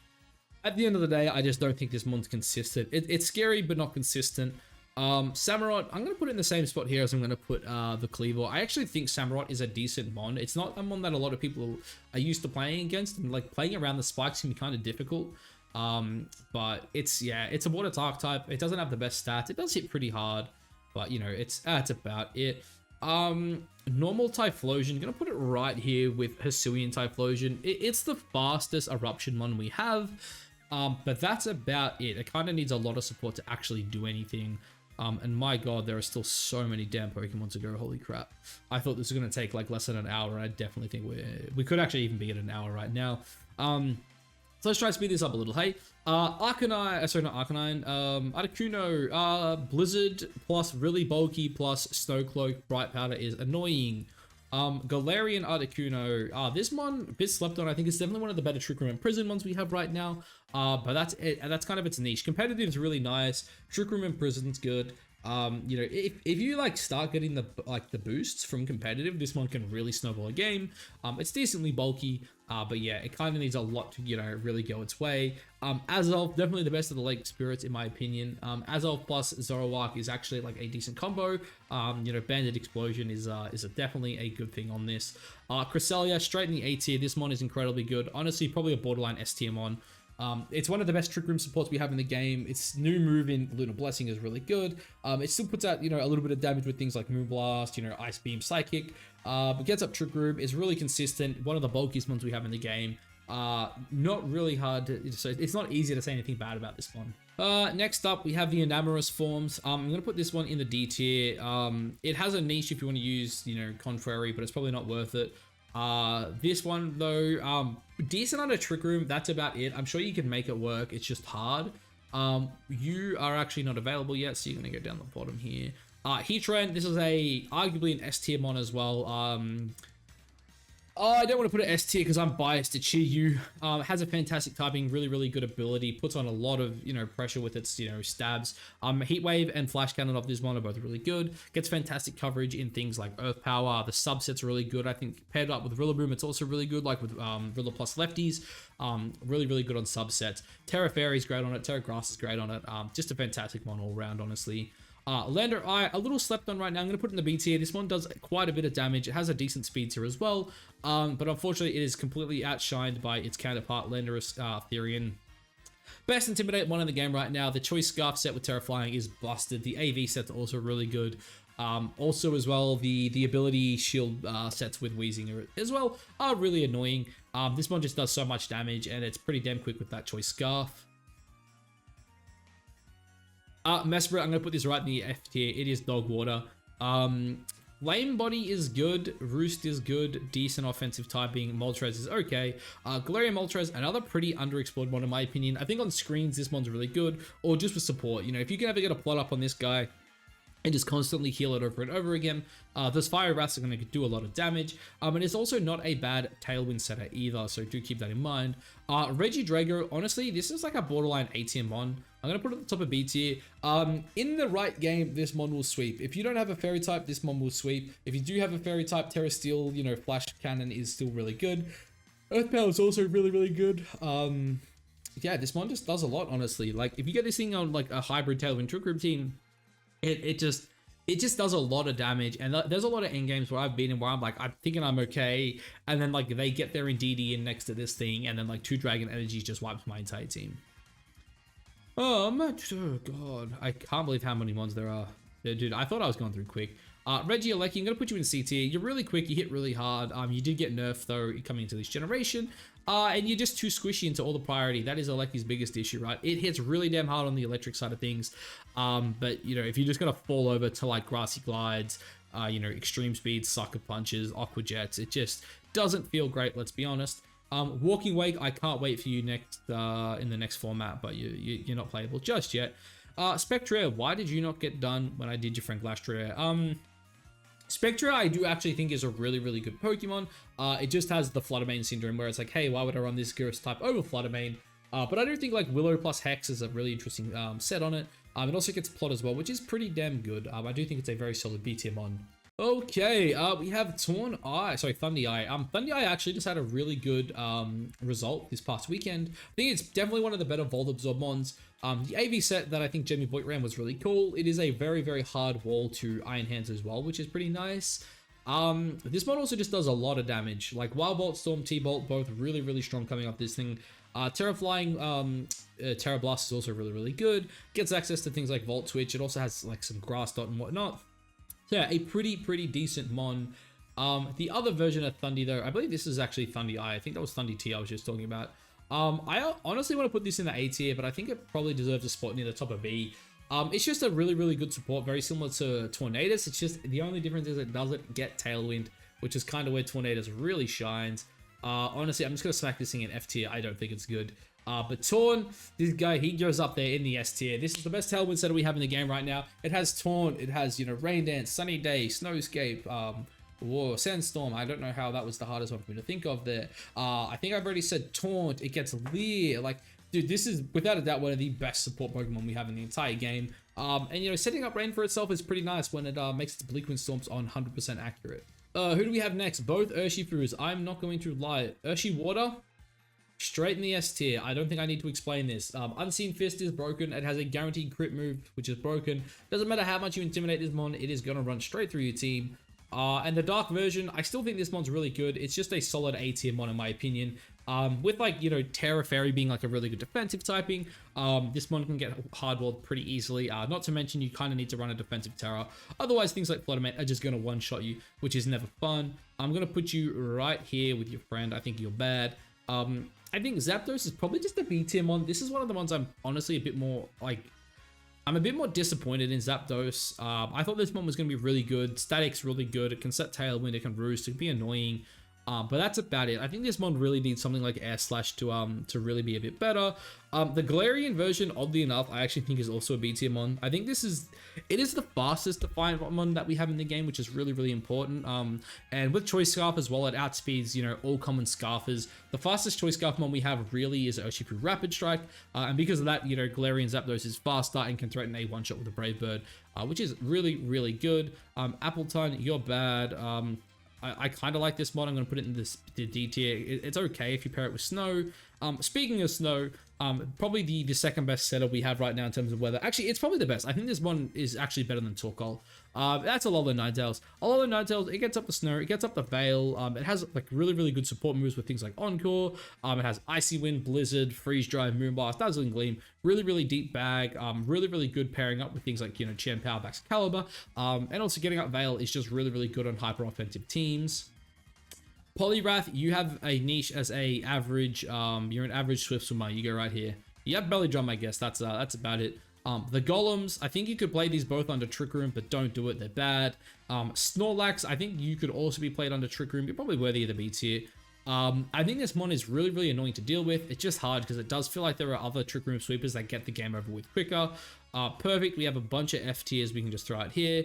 at the end of the day, I just don't think this mon's consistent. It's scary, but not consistent. Samurott, I'm going to put it in the same spot here as I'm going to put the Cleaver. I actually think Samurott is a decent mon. It's not a mon that a lot of people are used to playing against, and like playing around the spikes can be kind of difficult. But it's a water dark type. It doesn't have the best stats. It does hit pretty hard, but you know, that's about it. Normal Typhlosion, gonna put it right here with Hisuian Typhlosion. It's the fastest eruption mon we have, but that's about it. It kind of needs a lot of support to actually do anything. And my god, there are still so many damn Pokemon to go. Holy crap. I thought this was going to take like less than an hour. I definitely think we could actually even be at an hour right now. So let's try to speed this up a little. Hey, Arcanine, sorry, not Arcanine, Articuno, Blizzard plus really bulky plus Snow Cloak, Bright Powder is annoying. Galarian Articuno, this one, a bit slept on. I think it's definitely one of the better Trick Room and Prison ones we have right now. But that's it. That's kind of its niche. Competitive is really nice. Trick Room and Prison's good. You know, if you like start getting the boosts from competitive, this one can really snowball a game. It's decently bulky, but yeah, it kind of needs a lot to, you know, really go its way. Azov, definitely the best of the Lake Spirits in my opinion. Azov plus Zoroark is actually like a decent combo. You know, Banded Explosion is definitely a good thing on this. Cresselia, straight in the A tier. This mon is incredibly good. Honestly, probably a borderline S tier mon. It's one of the best Trick Room supports we have in the game. Its new move in Lunar Blessing is really good. It still puts out, you know, a little bit of damage with things like Moonblast, you know, Ice Beam, Psychic, but gets up Trick Room, is really consistent. One of the bulkiest ones we have in the game. Not really hard to, so it's not easy to say anything bad about this one. Next up, we have the Enamorous forms. I'm going to put this one in the D tier. It has a niche if you want to use, you know, Contrary, but it's probably not worth it. This one though, decent under Trick Room, that's about it. I'm sure you can make it work, it's just hard. You are actually not available yet, so you're gonna go down the bottom here. Heatran, this is arguably an S tier mon as well. I don't want to put it S tier because I'm biased to Chi-Yu. Has a fantastic typing, really good ability, puts on a lot of, you know, pressure with its, you know, stabs. Heat Wave and Flash Cannon of this mon are both really good. Gets fantastic coverage in things like Earth Power. The subsets are really good. I think paired up with Rillaboom, it's also really good, like with Rilla plus lefties. Really good on subsets. Terra Fairy is great on it. Terra Grass is great on it. Just a fantastic mon all around, honestly. Lander Eye, a little slept on right now. I'm going to put it in the B tier. This one does quite a bit of damage. It has a decent speed tier as well. But unfortunately, it is completely outshined by its counterpart, Landorus Therian. Best Intimidate one in the game right now. The Choice Scarf set with Terra Flying is busted. The AV set's also really good. Also as well, the ability shield sets with Weezing as well are really annoying. This one just does so much damage, and it's pretty damn quick with that Choice Scarf. Mesprit, I'm going to put this right in the F tier. It is dog water. Lame Body is good. Roost is good. Decent offensive typing. Moltres is okay. Galarian Moltres, another pretty underexplored mon in my opinion. I think on screens, this one's really good. Or just for support. You know, if you can ever get a plot up on this guy and just constantly heal it over and over again, those Fire Rats are going to do a lot of damage. And it's also not a bad Tailwind setter either, so do keep that in mind. Regidrago, honestly, this is like a borderline A tier mon. I'm going to put it at the top of B tier. In the right game, this mon will sweep. If you don't have a Fairy type, this mon will sweep. If you do have a Fairy type, Terra Steel, you know, Flash Cannon is still really good. Earth Power is also really good. Yeah, this mon just does a lot, honestly. Like, if you get this thing on like a hybrid Tailwind Trick Room team, it just does a lot of damage. And there's a lot of end games where I've been in where I'm like, I'm thinking I'm okay, and then like they get their DD in next to this thing, and then like 2 Dragon Energies just wipes my entire team. Oh god, I can't believe how many ones there are. Dude, I thought I was going through quick. Regieleki, I'm going to put you in C tier. You're really quick, you hit really hard. You did get nerfed though coming into this generation. And you're just too squishy into all the priority. That is Aleki's biggest issue, right? It hits really damn hard on the electric side of things. But, you know, if you're just going to fall over to like Grassy Glides, you know, Extreme Speed, Sucker Punches, Aqua Jets, it just doesn't feel great, let's be honest. Walking Wake, I can't wait for you next in the next format, but you're not playable just yet. Spectra, why did you not get done when I did your friend Glastria? Spectra, I do actually think is a really, really good Pokemon. It just has the Fluttermane syndrome where it's like, hey, why would I run this Gyrus type over Fluttermane? But I do think like Willow plus Hex is a really interesting set on it. It also gets Plot as well, which is pretty damn good. I do think it's a very solid B tier mon. Okay, we have Thunder Eye. Thunder Eye actually just had a really good result this past weekend. I think it's definitely one of the better Volt Absorb mons. The AV set that I think Jamie Boyd ran was really cool. It is a very, very hard wall to Iron Hands as well, which is pretty nice. This mod also just does a lot of damage. Like Wild Bolt, Storm, T-Bolt, both really, really strong coming off this thing. Terra Flying, Terra Blast is also really, really good. Gets access to things like Volt Switch. It also has like some Grass Dot and whatnot. So yeah, a pretty decent mon. The other version of Thundy though, I believe this is actually Thundy Eye. I think that was Thundy T I was just talking about. I honestly want to put this in the A tier, but I think it probably deserves a spot near the top of B. It's just a really, really good support, very similar to Tornadus. It's just, the only difference is it doesn't get Tailwind, which is kind of where Tornadus really shines. Honestly, I'm just going to smack this thing in F tier. I don't think it's good. But Torn, this guy, he goes up there in the S tier. This is the best Tailwind set we have in the game right now. It has Torn, it has, you know, Rain Dance, Sunny Day, Snowscape, Sandstorm. I don't know how that was the hardest one for me to think of there. I think I've already said Taunt, it gets Leer. Like, dude, this is without a doubt one of the best support Pokemon we have in the entire game. And, you know, setting up Rain for itself is pretty nice when it makes its Bleakwind Storms on 100% accurate. Who do we have next? Both Urshifus. I'm not going to lie. Urshi Water, straight in the S tier. I don't think I need to explain this. Unseen Fist is broken. It has a guaranteed crit move, which is broken. Doesn't matter how much you intimidate this mon, it is going to run straight through your team. And the dark version, I still think this mon's really good. It's just a solid A tier mon in my opinion. With like, you know, Terra Fairy being like a really good defensive typing, this mon can get hardwalled pretty easily. Not to mention you kind of need to run a defensive Terra. Otherwise things like Fluttermane are just going to one-shot you, which is never fun. I'm going to put you right here with your friend. I think you're bad. I think Zapdos is probably just a B tier mon. This is one of the ones I'm honestly a bit more like, I'm a bit more disappointed in Zapdos. I thought this one was going to be really good. Static's really good. It can set Tailwind, it can Roost, it can be annoying. But that's about it. I think this mod really needs something like Air Slash to really be a bit better. The Galarian version, oddly enough, I actually think is also a B tier mon. I think it is the fastest defined mon that we have in the game, which is really, really important. And with Choice Scarf as well, it outspeeds, you know, all common Scarfers. The fastest Choice Scarf mon we have really is Urshifu Rapid Strike. And because of that, you know, Galarian Zapdos is faster and can threaten a one-shot with a Brave Bird, which is really, really good. Appleton, you're bad. I kind of like this mod. I'm going to put it in the D tier. It's okay if you pair it with Snow. Speaking of Snow, probably the second best setup we have right now in terms of weather. Actually, it's probably the best. I think this one is actually better than Torkoal. That's Alola Ninetales. Alola Ninetales, it gets up the Snow, it gets up the Veil. It has like really, really good support moves with things like Encore. It has Icy Wind, Blizzard, Freeze Drive, Moonblast, Dazzling Gleam. Really, really deep bag. Really, really good pairing up with things like, you know, Chien-Pao, Baxcalibur. And also getting up Veil is just really, really good on hyper offensive teams. Poliwrath, you have a niche as a average, you're an average Swift Swimmer. You go right here. You have Belly Drum, I guess. That's about it. The Golems, I think you could play these both under Trick Room, but don't do it. They're bad. Snorlax, I think you could also be played under Trick Room. You're probably worthy of the B tier. I think this mon is really, really annoying to deal with. It's just hard because it does feel like there are other Trick Room sweepers that get the game over with quicker. Perfect, we have a bunch of F tiers we can just throw out here.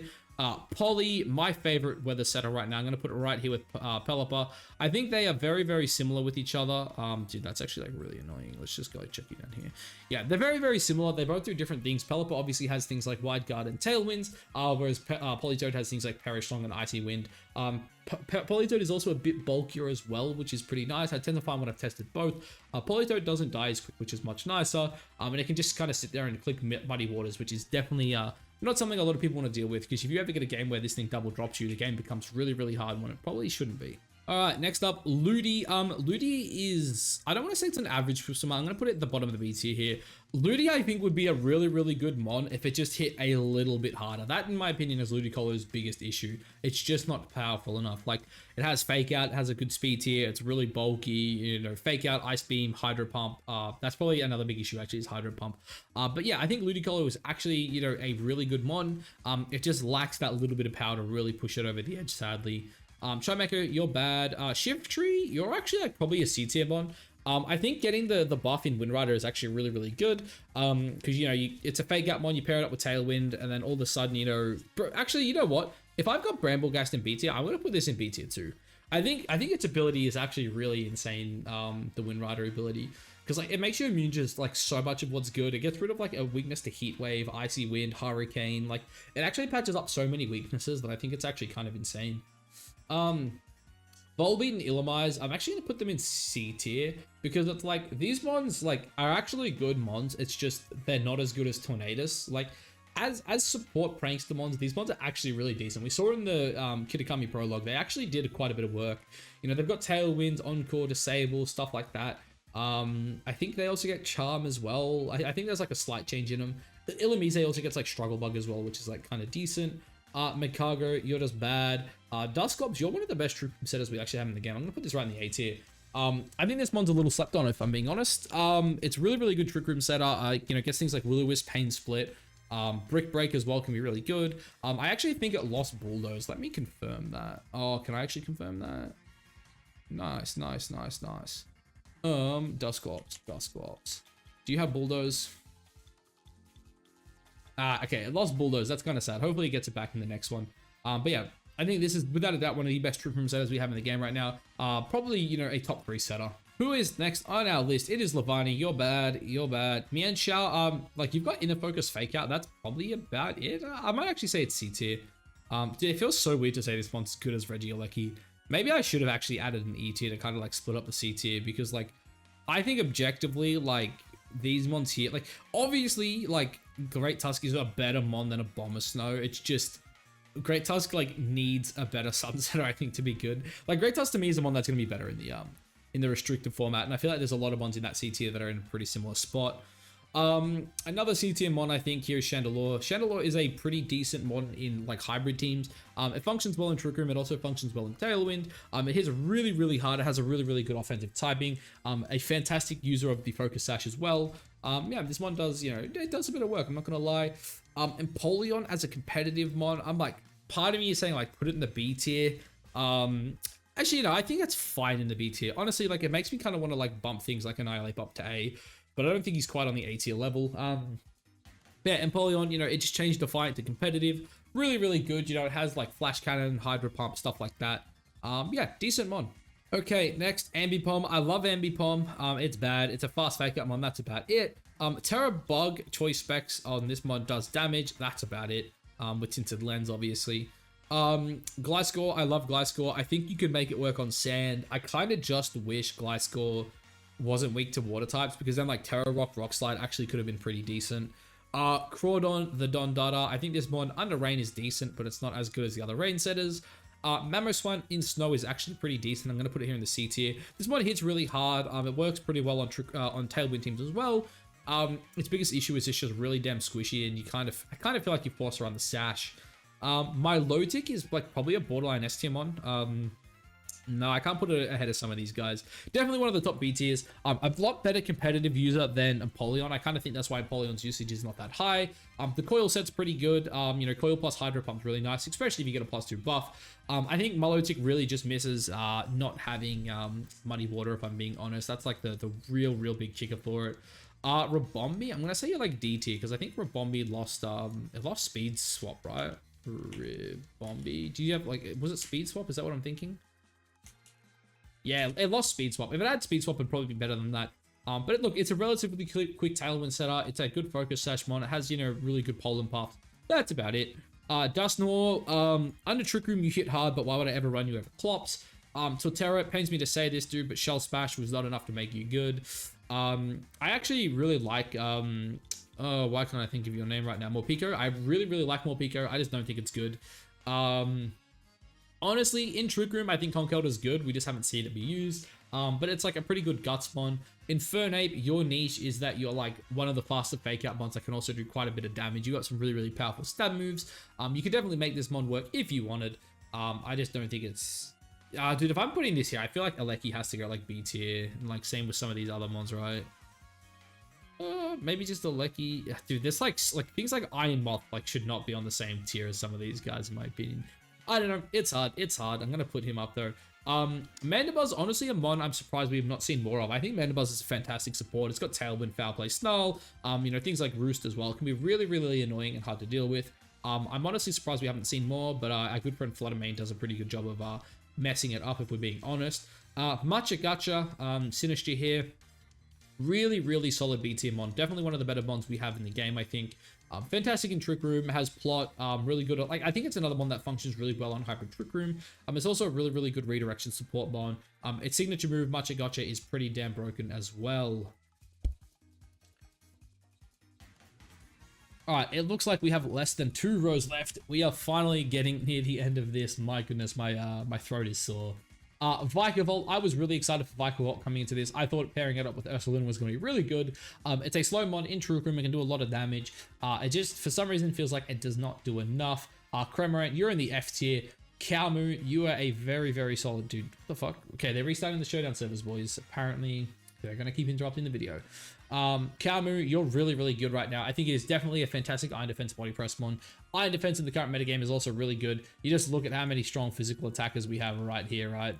Poly, my favorite weather setter right now. I'm going to put it right here with Pelipper. I think they are very, very similar with each other. Dude, that's actually like really annoying. Let's just go check you down here. Yeah, they're very, very similar. They both do different things. Pelipper obviously has things like Wide Guard and Tailwinds, whereas Politoed has things like Perish Song and Icy Wind. Politoed is also a bit bulkier as well, which is pretty nice. I tend to find when I've tested both, Politoed doesn't die as quick, which is much nicer. And it can just kind of sit there and click Muddy Waters, which is definitely not something a lot of people want to deal with, because if you ever get a game where this thing double drops you, the game becomes really, really hard when it probably shouldn't be. All right, next up, Ludi. Ludi is, I don't want to say it's an average Pokemon. I'm going to put it at the bottom of the B tier here. Ludi, I think, would be a really, really good mon if it just hit a little bit harder. That, in my opinion, is Ludicolo's biggest issue. It's just not powerful enough. Like, it has Fake Out, it has a good speed tier, it's really bulky, you know, Fake Out, Ice Beam, Hydro Pump. That's probably another big issue, actually, is Hydro Pump. But yeah, I think Ludicolo is actually, you know, a really good mon. It just lacks that little bit of power to really push it over the edge, sadly. Trimaker, you're bad. Shift Tree, you're actually like probably a C tier mon. I think getting the buff in Wind Rider is actually really, really good. Because, you know, it's a fake out mon, you pair it up with Tailwind, and then all of a sudden, you know, actually, you know what? If I've got Bramblegast in B tier, I'm going to put this in B tier too. I think its ability is actually really insane, the Wind Rider ability. Because, like, it makes you immune to, like, so much of what's good. It gets rid of, like, a weakness to Heat Wave, Icy Wind, Hurricane. Like, it actually patches up so many weaknesses that I think it's actually kind of insane. Volbeat and Illumise, I'm actually going to put them in C tier because it's like, these mons, like, are actually good mons. It's just, they're not as good as Tornadus. Like, as support prankster mons, these mons are actually really decent. We saw in the Kitakami prologue, they actually did quite a bit of work. You know, they've got Tailwinds, Encore, Disable, stuff like that. I think they also get Charm as well. I think there's like a slight change in them. The Illumise also gets like Struggle Bug as well, which is like kind of decent. Mikago, you're just bad. Dusclops, you're one of the best troop setters we actually have in the game. I'm gonna put this right in the A tier. I think this mon's a little slept on, if I'm being honest. It's really, really good trick room setter. You know, gets things like Will-O-Wisp, Pain Split. Brick Break as well can be really good. I actually think it lost Bulldoze. Let me confirm that. Oh, can I actually confirm that? Nice, nice, nice, nice. Dusclops. Do you have Bulldoze? Okay, it lost Bulldoze. That's kind of sad. Hopefully it gets it back in the next one. But yeah, I think this is without a doubt one of the best troop room setters we have in the game right now. Probably, you know, a top 3 setter. Who is next on our list? It is Lavani. You're bad. You're bad. Mian Xiao, like, you've got Inner Focus Fake Out. That's probably about it. I might actually say it's C tier. Dude, it feels so weird to say this one's as good as Regieleki. Maybe I should have actually added an E tier to kind of like split up the C tier because, like, I think objectively, like, these mons here, like, obviously, like, Great Tusk is a better mon than a Bomber Snow. It's just, Great Tusk, like, needs a better Sunsetter, I think, to be good. Like, Great Tusk to me is the one that's going to be better in the restricted format, and I feel like there's a lot of mons in that C tier that are in a pretty similar spot. Another C tier mon I think here is Chandelure. Chandelure is a pretty decent mon in like hybrid teams. It functions well in Trick Room. It also functions well in Tailwind. It hits really, really hard. It has a really, really good offensive typing. A fantastic user of the Focus Sash as well. Yeah, this one does, you know, it does a bit of work. I'm not gonna lie. Empoleon as a competitive mon, I'm like, part of me is saying like put it in the B tier. Actually, you know, I think that's fine in the B tier. Honestly, like, it makes me kind of want to like bump things like Annihilate up to A. But I don't think he's quite on the A tier level. Yeah, Empoleon, you know, it just changed Defiant to competitive. Really, really good. You know, it has like Flash Cannon, Hydro Pump, stuff like that. Yeah, decent mon. Okay, next, Ambipom. I love Ambipom. It's bad. It's a fast fake up mon. That's about it. Terra Bug choice specs on this mod does damage. That's about it. With Tinted Lens, obviously. Gliscor. I love Gliscor. I think you could make it work on sand. I kind of just wish Gliscor wasn't weak to water types because then like Terra Rock, Rock Slide actually could have been pretty decent. Crawdon, the Dondada. I think this mod under rain is decent, but it's not as good as the other rain setters. Mamoswine in snow is actually pretty decent. I'm going to put it here in the C tier. This mod hits really hard. It works pretty well on Tailwind teams as well. Its biggest issue is it's just really damn squishy, and I kind of feel like you force around the sash. Milotic is like probably a borderline S tier mon. No, I can't put it ahead of some of these guys. Definitely one of the top B tiers. A lot better competitive user than Empoleon. I kind of think that's why Empoleon's usage is not that high. The coil set's pretty good. You know, coil plus Hydro Pump's really nice, especially if you get a +2 buff. I think Milotic really just misses not having Muddy Water, if I'm being honest. That's like the real big kicker for it. Rabombi, I'm gonna say you're like D tier because I think Rabombi lost it lost speed swap, right? Rabombi, do you have like, was it speed swap? Is that what I'm thinking? Yeah, it lost speed swap. If it had speed swap, it'd probably be better than that. But look, it's a relatively quick Tailwind setter. It's a good focus sash mon. It has, you know, really good pollen path. That's about it. Dusknoir, under Trick Room, you hit hard, but why would I ever run you over Clops? Torterra, it pains me to say this, dude, but Shell Smash was not enough to make you good. I actually really like, why can't I think of your name right now? Morpeko. I really like Morpeko. I just don't think it's good. Honestly, in Trick Room, I think Conkeldurr is good. We just haven't seen it be used. But it's like a pretty good Guts mon. In Fernape, your niche is that you're like one of the faster fake out mons that can also do quite a bit of damage. You got some really powerful stab moves. You could definitely make this mon work if you wanted. I just don't think it's... dude, if I'm putting this here, I feel like Aleki has to go like B tier. And like same with some of these other mons, right? Maybe just Aleki. Dude, this like things like Iron Moth like should not be on the same tier as some of these guys in my opinion. I don't know. It's hard. It's hard. I'm going to put him up though. Mandibuzz, honestly, a mon I'm surprised we've not seen more of. I think Mandibuzz is a fantastic support. It's got Tailwind, Foul Play, Snarl, things like Roost as well. It can be really, really annoying and hard to deal with. I'm honestly surprised we haven't seen more, but our good friend Fluttermane does a pretty good job of messing it up, if we're being honest. Gacha, Sinister here. Really, really solid B tier mon. Definitely one of the better mons we have in the game, I think. Fantastic in Trick Room, has plot, really good. I think it's another one that functions really well on Hybrid Trick Room. It's also a really, really good redirection support mon. Its signature move, Gacha, is pretty damn broken as well. All right, it looks like we have less than 2 rows left. We are finally getting near the end of this. My goodness, my throat is sore. Vikavolt, I was really excited for Vikavolt coming into this. I thought pairing it up with Ursaluna was going to be really good. It's a slow mon in Trick Room. It can do a lot of damage. It just, for some reason, feels like it does not do enough. Cramorant, you're in the F tier. Kalmu, you are a very, very solid dude. What the fuck? Okay, they're restarting the Showdown servers, boys. Apparently, they're going to keep interrupting the video. Kalmu, you're really, really good right now. I think it is definitely a fantastic Iron Defense Body Press mon. Iron Defense in the current metagame is also really good. You just look at how many strong physical attackers we have right here, right?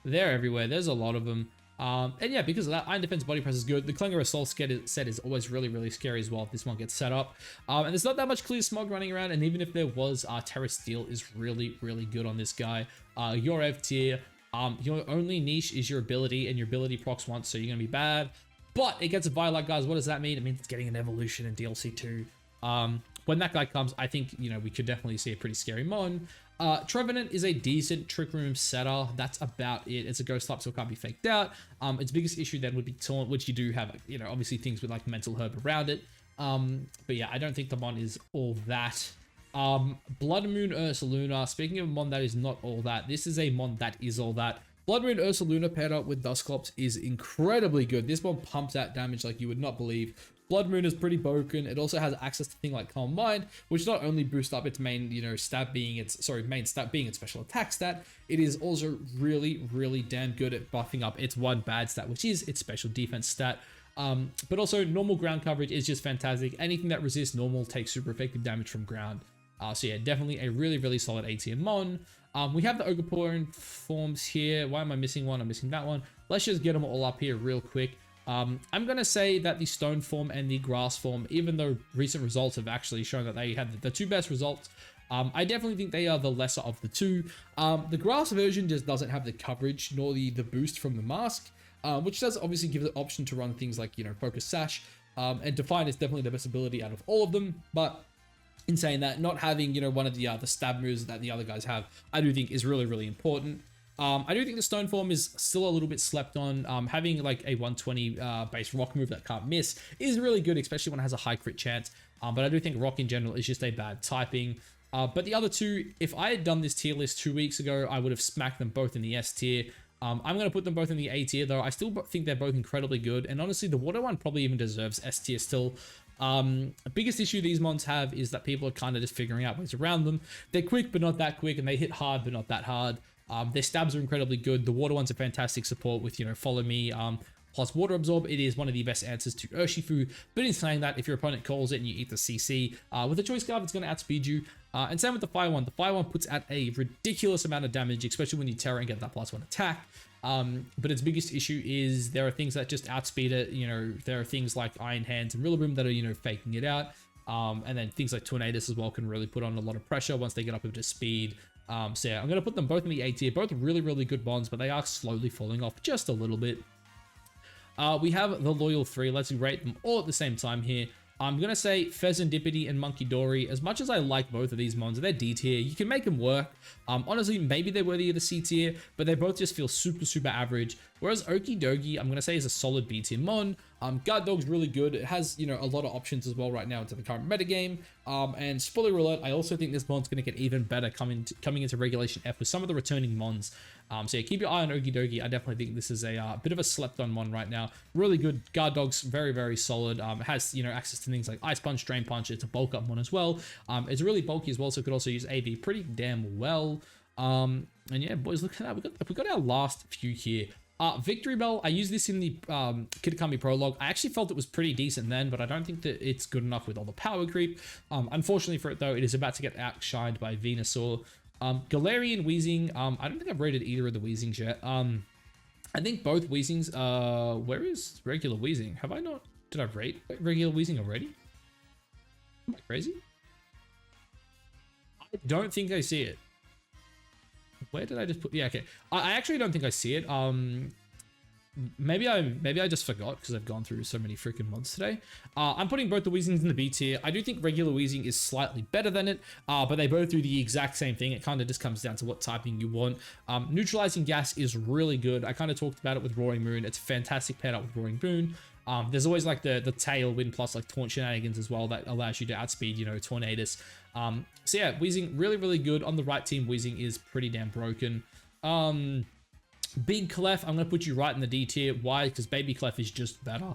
They're everywhere. There's a lot of them. And yeah, because of that, Iron Defense Body Press is good. The Klinger Assault set is always really, really scary as well if this one gets set up. And there's not that much clear smog running around, and even if there was, Terra Steel is really, really good on this guy. Your F tier, your only niche is your ability, and your ability procs once, so you're going to be bad. But it gets a Violet, guys. What does that mean? It means it's getting an evolution in DLC 2. When that guy comes, I think, we could definitely see a pretty scary mon. Trevenant is a decent Trick Room setter. That's about it. It's a ghost type, so it can't be faked out. Its biggest issue then would be Taunt, which you do have, obviously things with like Mental Herb around it. But yeah, I don't think the mon is all that. Blood Moon Ursaluna. Speaking of a mon that is not all that, this is a mon that is all that. Blood Moon Ursaluna paired up with Dusclops is incredibly good. This mon pumps out damage like you would not believe. Blood Moon is pretty broken. It also has access to things like Calm Mind, which not only boosts up its main, main stat being its special attack stat, it is also really, really damn good at buffing up its one bad stat, which is its special defense stat. But also normal ground coverage is just fantastic. Anything that resists normal takes super effective damage from ground. So yeah, definitely a really, really solid ATM mon. We have the Ogerpon forms here. Why am I missing one? I'm missing that one. Let's just get them all up here real quick. I'm going to say that the Stone form and the Grass form, even though recent results have actually shown that they had the two best results, I definitely think they are the lesser of the two. The Grass version just doesn't have the coverage nor the boost from the mask, which does obviously give the option to run things like, Focus Sash, and Define is definitely the best ability out of all of them, but in saying that, not having, one of the stab moves that the other guys have, I do think is really, really important. I do think the Stone form is still a little bit slept on. Having like a 120 base rock move that can't miss is really good, especially when it has a high crit chance. But I do think rock in general is just a bad typing. But the other two, if I had done this tier list 2 weeks ago, I would have smacked them both in the S tier. I'm going to put them both in the A tier, though. I still think they're both incredibly good. And honestly, the water one probably even deserves S tier still. The biggest issue these mons have is that people are kind of just figuring out ways around them. They're quick, but not that quick, and they hit hard, but not that hard. Their stabs are incredibly good. The water one's a fantastic support with, Follow Me, plus Water Absorb. It is one of the best answers to Urshifu. But in saying that, if your opponent calls it and you eat the CC, with a Choice Scarf, it's going to outspeed you. And same with the Fire one. The Fire one puts out a ridiculous amount of damage, especially when you Terra and get that +1 attack. But its biggest issue is there are things that just outspeed it. There are things like Iron Hands and Rillaboom that are, faking it out. And then things like Tornadus as well can really put on a lot of pressure once they get up into speed. So yeah, I'm going to put them both in the A tier. Both really, really good bonds, but they are slowly falling off just a little bit. We have the Loyal 3. Let's rate them all at the same time here. I'm going to say Pheasantipity and Monkey Dory. As much as I like both of these mons, they're D tier. You can make them work. Honestly, maybe they're worthy of the C tier, but they both just feel super, super average. Whereas Okidogi, I'm going to say is a solid B tier mon. Guard Dog's really good. It has, a lot of options as well right now into the current metagame. And spoiler alert, I also think this mon's going to get even better coming into Regulation F with some of the returning mons. So yeah, keep your eye on Okidogi. I definitely think this is a bit of a slept-on mon right now. Really good. Guard Dog's very, very solid. It has, access to things like Ice Punch, Drain Punch. It's a bulk-up mon as well. It's really bulky as well, so it could also use AV pretty damn well. And yeah, boys, look at that. We got our last few here. Victory Bell, I used this in the Kitakami prologue. I actually felt it was pretty decent then, but I don't think that it's good enough with all the power creep. Unfortunately for it though, it is about to get outshined by Venusaur. Galarian Weezing, I don't think I've rated either of the Weezings yet. I think both Weezings, where is regular Weezing? Have I not, did I rate regular Weezing already? Am I crazy? I don't think I see it. Where did I just put, yeah, okay. I actually don't think I see it. Maybe I just forgot because I've gone through so many freaking mods today. I'm putting both the Weezings in the B tier. I do think regular Weezing is slightly better than it, but they both do the exact same thing. It kind of just comes down to what typing you want. Neutralizing Gas is really good. I kind of talked about it with Roaring Moon. It's fantastic paired up with Roaring Moon. There's always like the Tailwind plus like Taunt shenanigans as well that allows you to outspeed, you know, Tornadus. So yeah, Weezing really, really good. On the right team, Weezing is pretty damn broken. Big Clef, I'm going to put you right in the D tier. Why? Because Baby Clef is just better.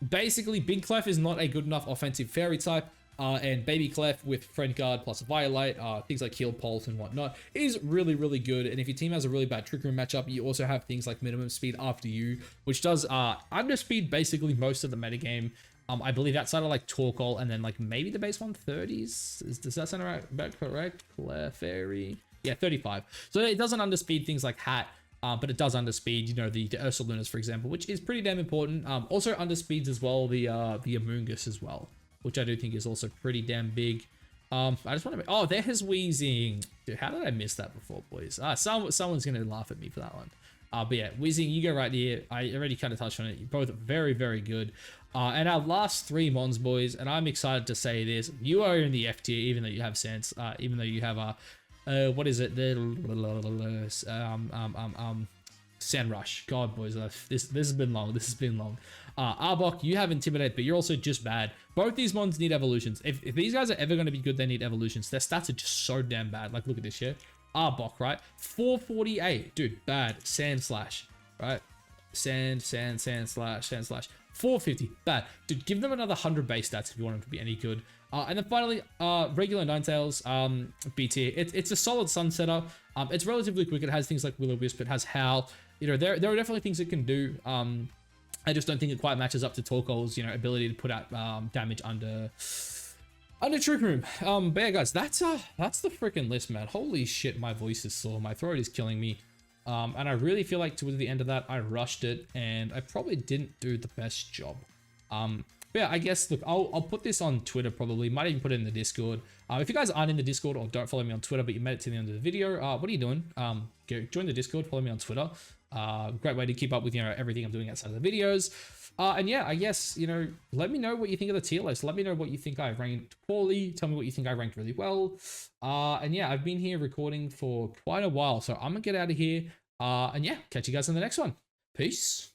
Basically, Big Clef is not a good enough offensive fairy type. And Baby Clef with Friend Guard plus Violate, things like Heal Pulse and whatnot, is really, really good. And if your team has a really bad Trick Room matchup, you also have things like Minimum Speed After You, which does underspeed basically most of the metagame. I believe outside of like Torkoal and then like maybe the base 130s. Does that sound about correct? Clefairy. Yeah, 35. So it doesn't underspeed things like Hat. But it does underspeed, you know, the Ursalunas, for example, which is pretty damn important. Also underspeeds as well the Amoonguss as well, which I do think is also pretty damn big. I just want to... Oh, there's Weezing. Dude, how did I miss that before, boys? Someone's going to laugh at me for that one. But yeah, Weezing, you go right here. I already kind of touched on it. You're both very, very good. And our last three Mons, boys, and I'm excited to say this. You are in the F tier, even though you have Sense, even though you have a... what is it? Sand Rush. God, boys, this has been long. This has been long. Arbok, you have Intimidate, but you're also just bad. Both these mons need evolutions. If these guys are ever going to be good, they need evolutions. Their stats are just so damn bad. Like, look at this here. Arbok, right? 448. Dude, bad. Sand Slash, right? Sand slash. 450. Bad. Dude, give them another 100 base stats if you want them to be any good. And then finally, regular Ninetales, B tier. It's a solid Sunsetter. It's relatively quick. It has things like Will-O-Wisp. It has Howl. You know, there are definitely things it can do. I just don't think it quite matches up to Torkoal's, you know, ability to put out damage under Trick Room. But yeah, guys, that's the freaking list, man. Holy shit, my voice is sore. My throat is killing me. And I really feel like towards the end of that, I rushed it, and I probably didn't do the best job. But yeah, I guess, look, I'll put this on Twitter probably. Might even put it in the Discord. If you guys aren't in the Discord or don't follow me on Twitter, but you made it to the end of the video, what are you doing? Go join the Discord, follow me on Twitter. Great way to keep up with, you know, everything I'm doing outside of the videos. And yeah, I guess, you know, let me know what you think of the tier list. Let me know what you think I ranked poorly. Tell me what you think I ranked really well. And yeah, I've been here recording for quite a while, so I'm gonna get out of here. And yeah, catch you guys in the next one. Peace.